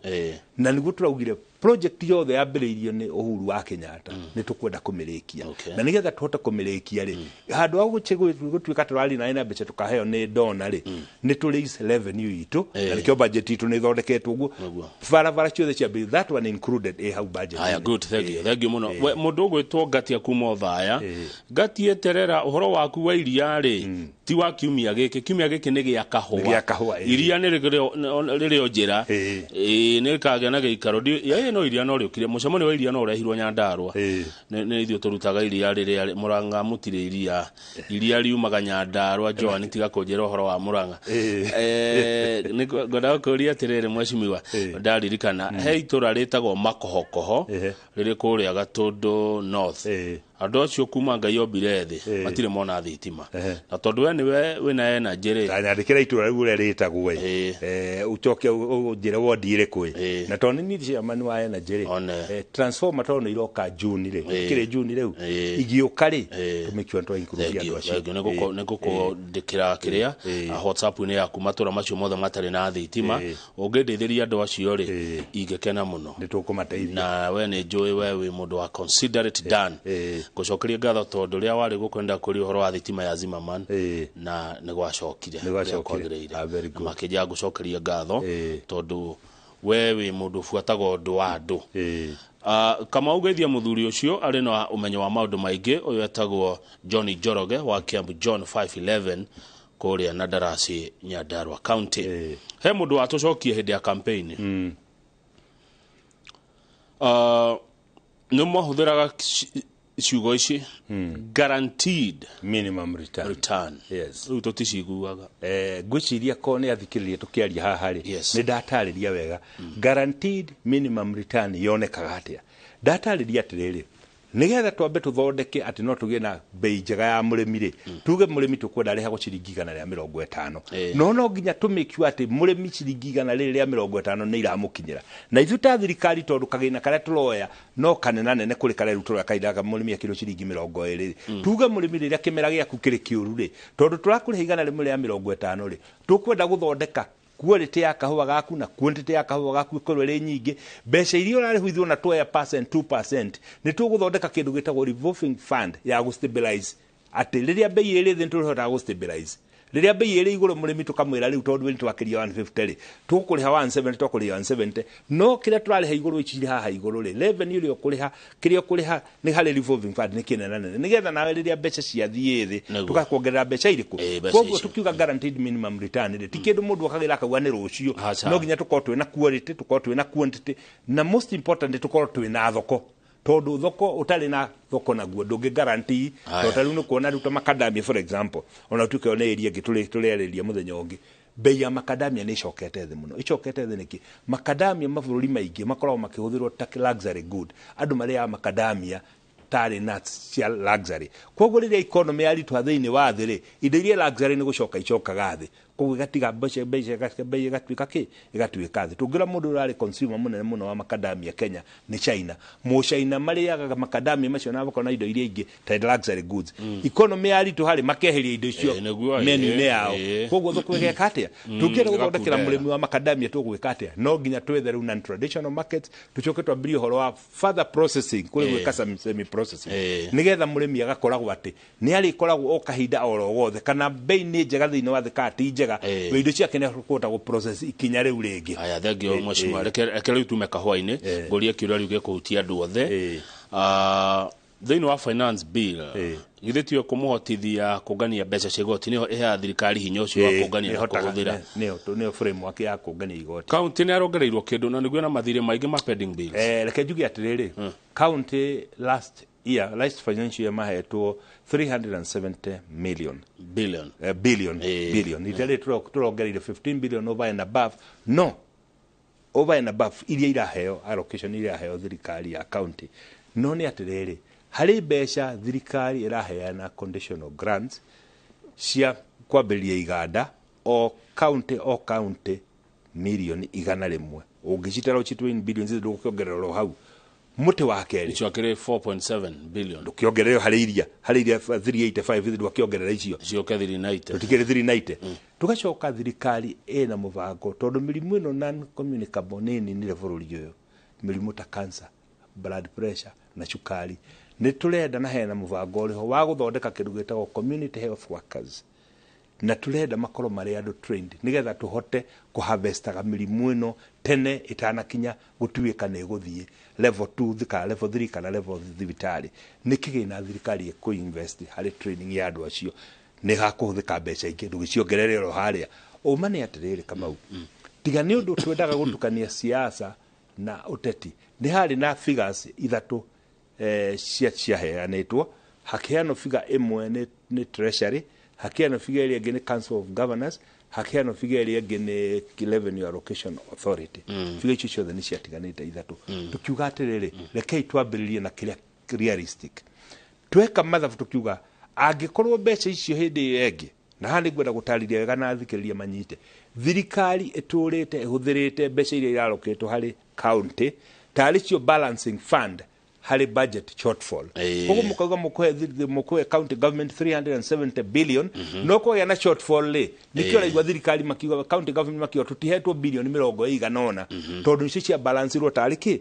na nĩguo tũraugire project yothe yambĩrĩirio nĩ Uhuru wa Kenyatta nĩ tũkwenda kũmĩrĩkia na nĩgetha tũhote kũmĩrĩkia rĩ handũ wa gũtuĩka tũrarĩ na mbeca tũkaheo nĩ dona rĩ nĩ tũ raise revenue itu na nĩkĩo budget itu nĩ thondeketwo ũguo barabara ciothe ciambĩrĩirio that one included hau budget aya good thank you muno mũndũ ũgwĩtwo Ngatia kuma Othaya Ngatia terera ũhoro waku wa iria rĩ ti wa kiumia gĩkĩ nĩ gĩa kahũa iria nĩ rĩrĩo njĩra nĩ rĩkagĩa na gĩikaro no iria no rĩũkire mũcemanio wa iria no ũrehirwo Nyandarua nĩ ithuĩ tũrutaga iria rĩrĩa Mũrang'a mũtirĩ iria riumaga Nyandarua Joan tiga kũnjĩra ũhoro wa Mũrang'a nĩ ngwenda gũkũria atĩrĩrĩ mheshimiwa ndaririkana he itũra rĩtagwo Makohokoho rĩrĩ kũrĩa Gatũndũ North andũ acio kuma Ngai ombire thĩ matirĩ mona thitima na tondũ we nĩwe wĩna energy rĩ nyandĩkĩra itũra rĩu ũrĩa rĩtagwo ucoke ũnjĩre wondi ĩrĩkũ na tondũ nĩ chairman wa energy rĩ transformer tondũ nĩ iroka June rĩ kĩrĩ June rĩu igĩũka rĩ tũmĩkiwa twa include andũ acio nĩ gũkũndĩkĩra kĩrĩa WhatsApp-inĩ yaku matũra macio mothe matarĩ na thitima ũngĩndeithĩria andũ acio rĩ ingĩkena mũno nĩ tũkũmateithia na we nĩ njũĩ we wĩ mũndũ wa considerate done gũcokeria ngatho tondũ rĩa warĩ gũkwenda kũrĩ ũhoro wa thitima ya Zimmerman na nĩ gwacokire kwagĩrĩire makĩnja gũcokeria ngatho tondũ we wĩ mũndũ buataga ũndũ wa andũ kama ũgeithia mũthuri ũcio arĩ na ũmenyo wa maũndũ maingĩ ũyũ etagwo John Njoroge wa Kiambu John 511 kũrĩa na Darasi Nyandarua County he mũndũ watũcokie hĩndĩ ya campaign nĩ mahũthĩraga ciugo ici guaranteed minimum return yes rĩu tũticiguaga ngwĩciria ko nĩ athikĩrĩria tũkĩaria haha rĩ nĩ ndatarĩria wega guaranteed minimum return yonekaga atĩa ndatarĩria atĩrĩrĩ nigetha twambe tuthondeke ati no tugie na bei njega ya murimi ri tuge murimi tukwenda reha ciringi 150 no nginya tu make sure ati murimi ciringi 150 ni iramukinyira na ithu ta thirikari tondu kagina karia turoya no kanena nene kuri karia rutura kaidaga murimi akiro ciringi 20 tuge murimi riria kimera giaku kiri kiuru ri tondu turakuri 150 ri tukwenda guthondeka quality ya kahua gaku na quantity ya kahua gaku ikorwo ri nyingi mbeca iria urarihithwo na 2% ni tuguthondeka kindu gitagwo revolving fund ya go stabilize ati riria bei iri thi turihota go stabilize riria bei iri iguru murimi tukamwira riu tondu ni twakiria 150 ri tukuriha 170 tukuriha 170 no kiria turariha iguru ichiri haha iguru ri revenue ri ukuriha kiria ukuriha ni hali revolving fund ni kinena nene nigetha nawe riria mbeca ciathie thi tukakuongerera mbeca iriku koguo tukiuga guaranteed minimum return ri ti kindu mundu akagira akauga ni rucio no nginya tukorwo twina quality tukorwo twina quantity na most important tukorwo twina thoko tondu thoko utari na thoko naguo ndungi guarantee tondu riu kuona ruta makadamia for example ona tuke ona area giturereria muthenya ungi bei ya makadamia ni icokete thi muno icokete thi niki makadamia mabũrũri maingi makoragwo makihũthĩrwo ta luxury good andu maria makadamia tari nuts cia luxury koguo riria economy ya ritu thĩinĩ wa thĩ ri indo iria luxury ni gucoka icokaga thi koguo gatiga bei gatuika ki igatuika thi tungira mundu urari consumer munene muno wa makadamia Kenya ni China mo China mariaga makadamia macio na bakona indo iria ingi ta luxury goods economy ya ritu hari makeheria indo icio menu ne yao koguo thukwegeka atia tungira guthondekera murimi wa makadamia tugwika atia no nginya twethe riu non traditional markets tucoke twambirie horo wa further processing kuri gwika semi processing nigetha murimi agakoragwo ati ni ari koragwo o kahinda oro gothe kana bei ni njega thiini wa thikati njega indo ciake ni kuota go process ikinya riu ringi aya thengio mheshimiwa rekere tume kahwaini ngoria kiuria riu gikuhutia andu othe thiini wa finance bill githitio kumuhotithia kungania mbeca cia igoti niho iha thirikari hinya ucio wa kungania na kuhuthira niyo framework ya kungania igoti county ni arongereirwo kindu na niguo na mathire maingi ma pending bills reke njugi atiriri county last financial year mahetwo 370 billion itali turongereire 15 billion over and above no over and above iria iraheo allocation iria iraheo thirikari ya county no nĩ atĩrĩrĩ harĩ mbeca thirikari iraheana conditional grants cia kwambĩrĩria iganda o county milioni 100 ũngĩcitara ũcitwin billions ndũkũongererwo hau muti wa keri icio akire 4.7 billion ndũkĩongererwo harĩ iria 385 ndũkĩongerera icio cioke 390 tutikire 390 tugacoka thirikari ena mũbango tondũ mĩrimũ ĩno non communicable nini nĩ bũrũri ũyũ mĩrimũ ta cancer blood pressure na cukari nĩ tũrenda na hena mũbango ũrĩho wa gũthondeka kĩndũ gĩtagwo community health workers na tũrenda makorwo marĩ andũ trained nigetha tũhote kũharvestaga mĩrimũ ĩno tene ĩtanakinya gũtuĩka nĩ gũthiĩ level 2 kana level 3 kana level thibitari nĩ kĩgĩna thirikari ĩkũinvest harĩ training ya andũ acio nĩ hakũhũthĩka mbeca ingĩ ndũgĩciongerere harĩa ũma nĩ atĩrĩrĩ Kamau tiga nĩ ũndũ twendaga gũtukania siasa na ũteti nĩ harĩ na figures ithatũ ciaheanĩtwo hakiano figure ĩmwe nĩ treasury hakiano figure ĩrĩa ĩngĩ nĩ council of governors hakiano figure ĩrĩa ĩngĩ nĩ revenue allocation authority figure icio ciothe nĩ ciatiganĩte ithatũ tukiuga atĩrĩrĩ rekei twambĩrĩrie na kĩrĩa realistic tweka mathabu tukiuga angĩkorwo mbeca icio hĩndĩ ĩyo ĩngĩ na hani ngwenda gũtarĩria wega na thikĩrĩria manyite thirikari ĩtũrĩte ĩhũthĩrĩte mbeca iria iraroketwo harĩ county tarĩ cio balancing fund harĩ budget shortfall koguo mũkauga mũkũhe county government 370 billion no kũgĩa na shortfall rĩ nĩkĩo raigua thirikari makiuga county government makiuga tũtihetwo bilioni 100 tondũ icio cia balance ro tarĩ kĩ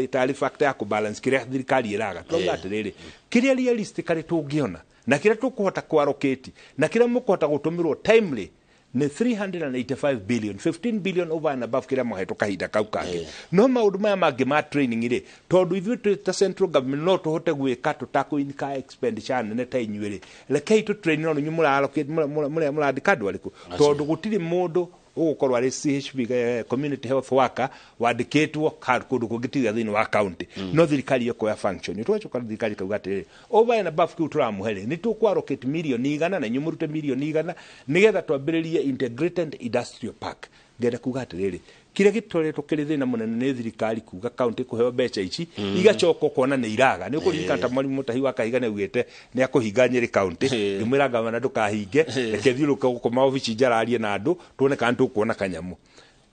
tarĩ factor ya kũbalance kĩrĩa thirikari ĩraga tũuga atĩrĩrĩ kĩrĩa realistically tũngĩona na kĩrĩa tũkũhota kwaroketi na kĩrĩa mũkũhota gũtũmĩrwo timely ni 385 billion 15 billion over and above kĩrĩa mwahetwo kahinda kau kangĩ no maũndũ maya mangĩ ma training rĩ tondũ ithuĩ ta central government no tũhote gwĩka tũtakũinka expenditure nene ta inyuĩ rĩ rekei tũ training no nyuĩ mũrallocate mũrandĩka andũ arĩkũ tondũ gũtirĩ mũndũ ũgũkorwo arĩ CHP community health worker wandĩkĩtwo kũndũ kũngĩ thĩinĩ wa county no thirikari ĩkoya function tũgacoka thirikari kauga atĩrĩrĩ over and above kĩu tũramũhe rĩ nĩ tũkwarokate milioni 100 na inyuĩ mũrute milioni 100 nĩgetha twambĩrĩrie integrated industrial park ngenda kuga atĩrĩrĩ kĩrĩa gĩtũretwo kĩrĩ thĩna mũnene nĩ thirikari kuga county kũheo mbeca ici igacoka kuona nĩ iraga nĩ ũkũririkana ta mwarimu Mutahi wa Kahiga nĩ augĩte nĩ akũhinga Nyeri county ngĩmwĩra gavana ndũkahinge reke thiũrũke gũkoma ofici njararie na andũ tuone kana tũkuona kanyamu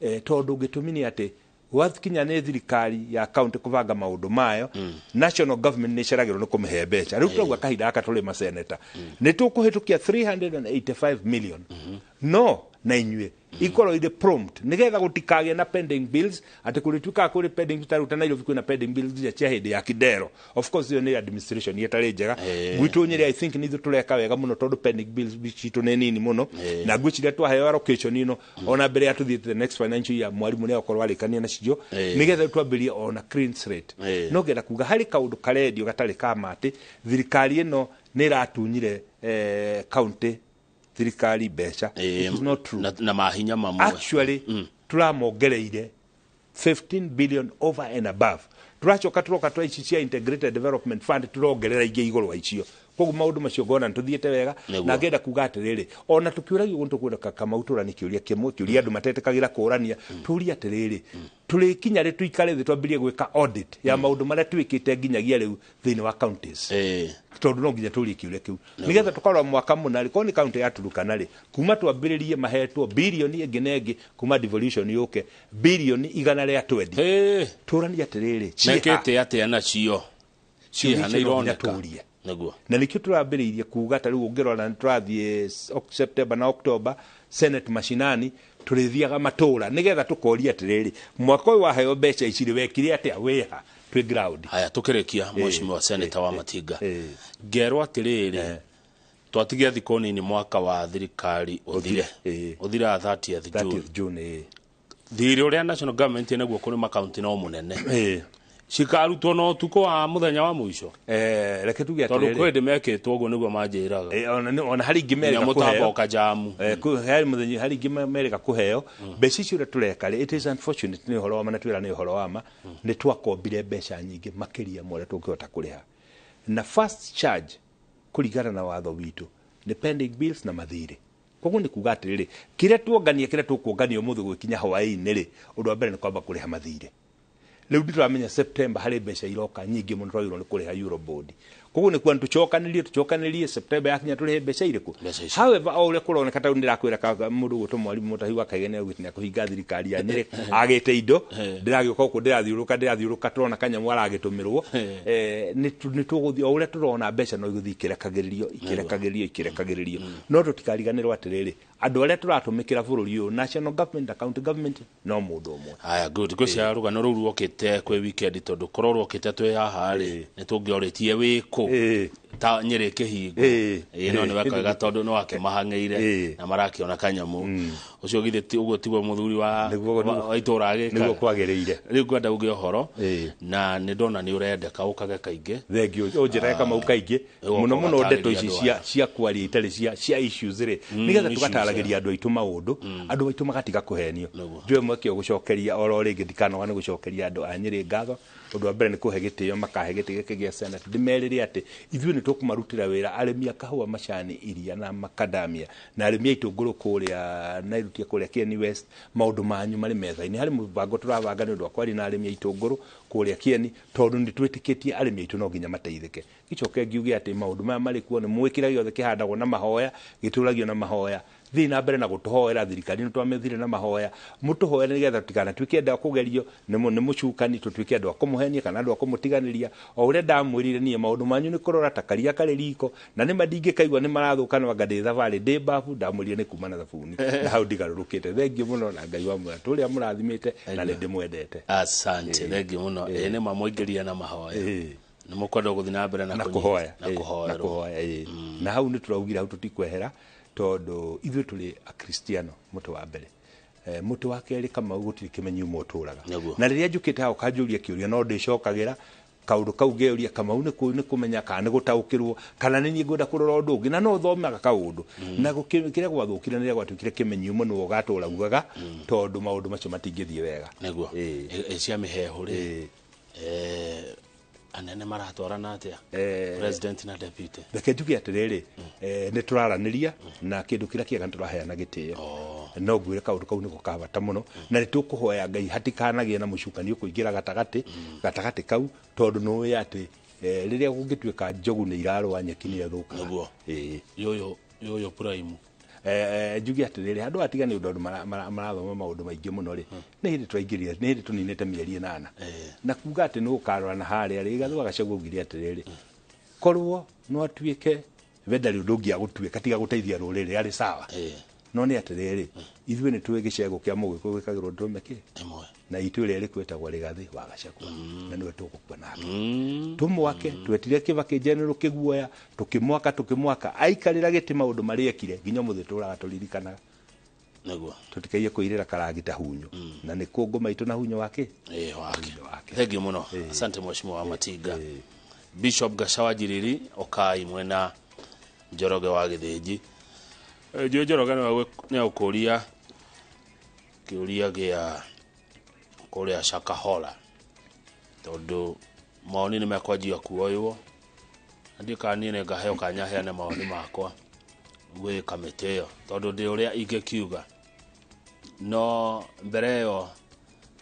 tondũ gĩtũmi nĩ atĩ wathikinya nĩ thirikari ya county kũbanga maũndũ mayo national government nĩ ceragĩrwo nĩ kũmĩhe mbeca rĩu tũrauga kahinda gaka tũrĩ maseneta nĩ tũkũhĩtũkia 385 million no na inyuĩ ikorwo ire prompt nigetha gũtikagĩa na pending bills atĩ kũrĩtuĩkaga kũrĩ pending bills taruta Nairobi kwĩna pending bills cia hĩndĩ ya Kidero of course iyo nĩ administration yetarĩ njega gwitũ Nyeri I think nithu tũreka wega mũno tondũ pending bills citũ nĩ nini mũno na ngwĩciria twaheo allocation ino ona mbere ya tũthiĩte the next financial year mwarimu nĩ akorwo arĩkania nacio nigetha twambĩrie ona clean slate no ngenda kuga harĩ kaũndũ karendio gatarĩ kama atĩ thirikari ĩno nĩ ĩratunyire county thirikari mbeca it is not true na mahinya mamwe actually turamongereire 15 billion over and above turacoka turoka twa ici cia integrated development fund turongerera ingĩ igũrũ wa icio koguo maũndũ macio ngona nĩtũthiĩte wega na ngenda kuga atĩrĩrĩ ona tũkĩũragio gũntũ kwenda Kamau tũrani kĩũria kĩmwe kĩũria andũ matetĩkagĩra kũrania tũria atĩrĩrĩ tũrĩkinya rĩ tuikare thĩ twambĩrie gwĩka audit ya maũndũ marĩa twĩkĩte nginyagia rĩu thĩinĩ wa counties tondũ no nginya tũrie kĩũria kĩu nĩgetha tũkarora mwaka mũna rĩ korwo nĩ county ya Turukana rĩ kuma twambĩrĩrie mahetwo bilioni ĩngĩ na ĩngĩ kuma devolution yũke bilioni 120 tũrania atĩrĩrĩ mekĩte atĩa nacio ciĩhana ironeka na nĩkĩo tũrambĩrĩirie kuga ta rĩu ũngĩrora nĩ tũrathiĩ September na October Senate mashinani tũrĩthiaga matũra nĩgetha tũkoria atĩrĩrĩ mwaka ũyũ waheo mbeca ici rĩ wekire atĩa wĩha twĩ ground haya tũkĩrĩkia mheshimiwa senator wa Matinga ngerwo atĩrĩrĩ twatigia thikũ nini mwaka wa thirikari ũthire 30th June thirĩ ũrĩa national government naguo kũrĩ makaunti no mũnene cikarutwo no tuko wa muthenya wa muico reke tuge atĩrĩrĩ tondũ kwende mekĩtwo ũguo nĩguo manjĩraga ona harĩ ingĩ mereka kũheo kajamu harĩ mũthenya harĩ ingĩ mereka kũheo mbeca icio ũrĩa tũreka rĩ it is unfortunate nĩ ũhoro wa mana twĩra nĩ ũhoro wa ma nĩ twakombire mbeca nyingĩ makĩria mwarĩa tũngĩhota kũrĩha na first charge kũringana na watho witũ nĩ pending bills na mathirĩ koguo nĩ kuga atĩrĩrĩ kĩrĩa tuongania kĩrĩa tũkuongania ũmũthĩ gũkinya hwaĩ-inĩ rĩ ũndũ wa mbere nĩ kwamba kũrĩha mathirĩ rĩu ndĩramenya September harĩ mbeca iroka nyingĩ mũno twagĩrĩirwo nĩ kũrĩha Eurobond koguo nĩ kuo tũcokanĩrie September yakinya tũrĩhe mbeca irĩkũ however o ũrĩa kũroneka ta ndĩrakwĩra mũndũ gũtwo mwarimũ Mũtahi wa Kaigania gũtinya kũhinga thirikari ya Nyĩrĩ agĩte indo ndĩragĩũka gũkũ ndĩrathiũrũka tũrona kanyamũ aragĩtũmĩrwo nĩ tũgũthiĩ o ũrĩa tũrona mbeca no igũthiĩ ikĩrekagĩrio no tũtikariganĩrwo atĩrĩrĩ andũ arĩa tũratũmĩkĩra bũrũri ũyũ national government na county government no mũndũ ũmwe aya good ngũcia rũgano rũu rwokĩte kwĩ weekend tondũ korwo rwokĩte twĩ haha rĩ nĩ tũngĩorĩtie wĩkũ ta Nyĩrĩ kĩhingo no nĩ wekega tondũ no akĩmahang'ĩire na marakĩona kanyamũ ũcio githĩ ũguo tiguo mũthuri wa itũra agĩka nĩguo kwagĩrĩire rĩu ngwenda uge ũhoro na nĩ ndona nĩ ũrendeka ũkage kaingĩ thengio ũnjĩraga kama kaingĩ mũno ndeto ici cia kwaria itarĩ cia issues rĩ nĩgetha tũgataragĩria andũ aitũ maũndũ andũ aitũ magatiga kũhenio njũĩ mweke gũcokeria oro rĩngĩ ndikanoga nĩ gũcokeria andũ a Nyĩrĩ ngatho ũndũ wa mbere nĩ kũhe gĩtĩo makahe gĩtĩ gĩkĩ gĩa Senate ndĩmerĩre atĩ ithuĩ nĩ tũkũmarutĩra wĩra arĩmi a kahũa macani iria na makadamia na arĩmi a itũngũrũ kũrĩa Nairutia kũrĩa Kieni West maũndũ manyu marĩ metha-inĩ harĩ mũbango tũrabanga nĩ ũndũ wa kwaria na arĩmi a itũngũrũ kũrĩa Kieni tondũ nĩ twĩtĩkĩtie arĩmi aitũ no nginya mateithĩke gĩcoke ngiuge atĩ maũndũ maya marĩ kuo nĩ mwĩkĩra gĩothe kĩhandagwo na mahoya gĩtũragio na mahoya thiĩ na mbere na gũtũhoera thirikari nĩ twamethire na mahoya mũtũhoere nĩgetha tũtikanatuĩke andũ a kũgerio nĩ mũcukani tũtuĩke andũ a kũmũhenia kana andũ a kũmũtiganĩria o ũrĩa ndamwĩrire niĩ maũndũ manyu nĩ kũrora ta karia karĩ riko na nĩ mandingĩkaigua nĩ marathũka no anga ndĩ thabarĩ ndĩ babu ndamwĩrire nĩ kuma na thabuni na hau ndigarũrũkĩte thengiũ mũno na Ngai wa mwega tũrĩa mũrathimĩte na nĩ ndĩmwendete asante thengiũ mũno nĩ mamũingĩria na mahoya nĩ mũkwenda gũthiĩ na mbere na kũhoya na hau nĩ tũraugire hau tũtikwehera tondũ ithuĩ tũrĩ akristiano mũtĩ wa mbere mũtĩ wa kerĩ Kamau gũtirĩ kĩmenyi ũmwe ũtũraga na rĩrĩa njũkĩte hau kanjũria kĩũria no ndĩcokagĩra kaũndũ kau ngeuria Kamau nĩ kũmenya kana nĩ gũtaũkĩrwo kana nĩ niĩ ngwenda kũrora ũndũ ũngĩ na no thomaga kaũndũ na kĩrĩa gwathũkire nĩrĩa gwatuĩkire kĩmenyi ũmwe nĩwe ũgatũra ugaga tondũ maũndũ macio matingĩthiĩ wega nĩguo cia mĩhehu rĩ anene maratwarana atĩa president na deputy reke njuge atĩrĩrĩ nĩ tũraranĩria na kĩndũ kĩrĩa kĩega nĩ tũraheana gĩtĩo no ngwĩre kaũndũ kau nĩ gũkabata mũno na nĩ tũkũhoya Ngai hatikanagĩe na mũcukanio kũingĩra gatagatĩ kau tondũ nĩũĩ atĩ rĩrĩa gũngĩtuĩka njogu nĩ irarũa nyeki nĩ ĩthũkaga yũyũ prime njuge atĩrĩrĩ andũ atigane ũndũ marathoma maũndũ maingĩ mũno rĩ nĩ hĩndĩ twaingĩrire nĩ hĩndĩ tũninĩte mĩeri 8 na kuga atĩ nĩ gũkarora na harĩa rĩ gathũa Gachagua augire atĩrĩrĩ korwo no atuĩke vendarĩ ũndũ ũngĩ agũtuĩka tiga gũteithia rũrĩrĩ arĩ sawa no nĩ atĩrĩrĩ ithuĩ nĩ tũĩ gĩcego kĩa mũgĩkũyũ gĩkagĩrwo ndũrũme kĩ na itũ ĩrĩa rĩkwĩtagwo Rĩgathĩ wa Gachagua na nĩwe tũgũkua nake tũmwake twetire Kĩbakĩ general kĩguoya tũkĩmwaka aikarĩra gĩtĩ maũndũ marĩa ekire nginya mũthĩ tũraga tũririkanaga nĩguo tũtikaie kũirĩra karagita hunyo na nĩ kũngũ maitũ na hunyo wake thengiũ mũno asante mheshimiwa wa Matinga Bishop Gacawa Njiriri Okai mwena Njoroge wa Gĩthĩnji Njoroge nĩ ũkũria kĩũria gĩa kũrĩa Shakahola tondũ maoni nĩ mekwanjia kuoywo ndiĩ kana niĩ nĩ ngaheo kanya heane maoni makwa gwĩ kamĩtĩ ĩyo tondũ ndĩ ũrĩa ingĩkiuga no mbere ĩyo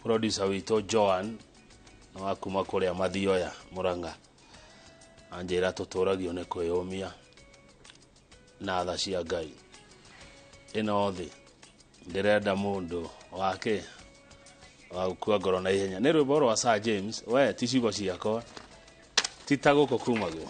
producer witũ Joan no akuma kũrĩa Mathioya Mũrang'a anjĩra tũtũragio nĩ kwĩyũmia na tha cia Ngai ĩno thĩ ndĩrenda mũndũ wake wa gũkua ngoro na ihenya nĩ rwĩmbo rwa Sir James we ti ciugo ciakwa ti ta gũkũ kumagwo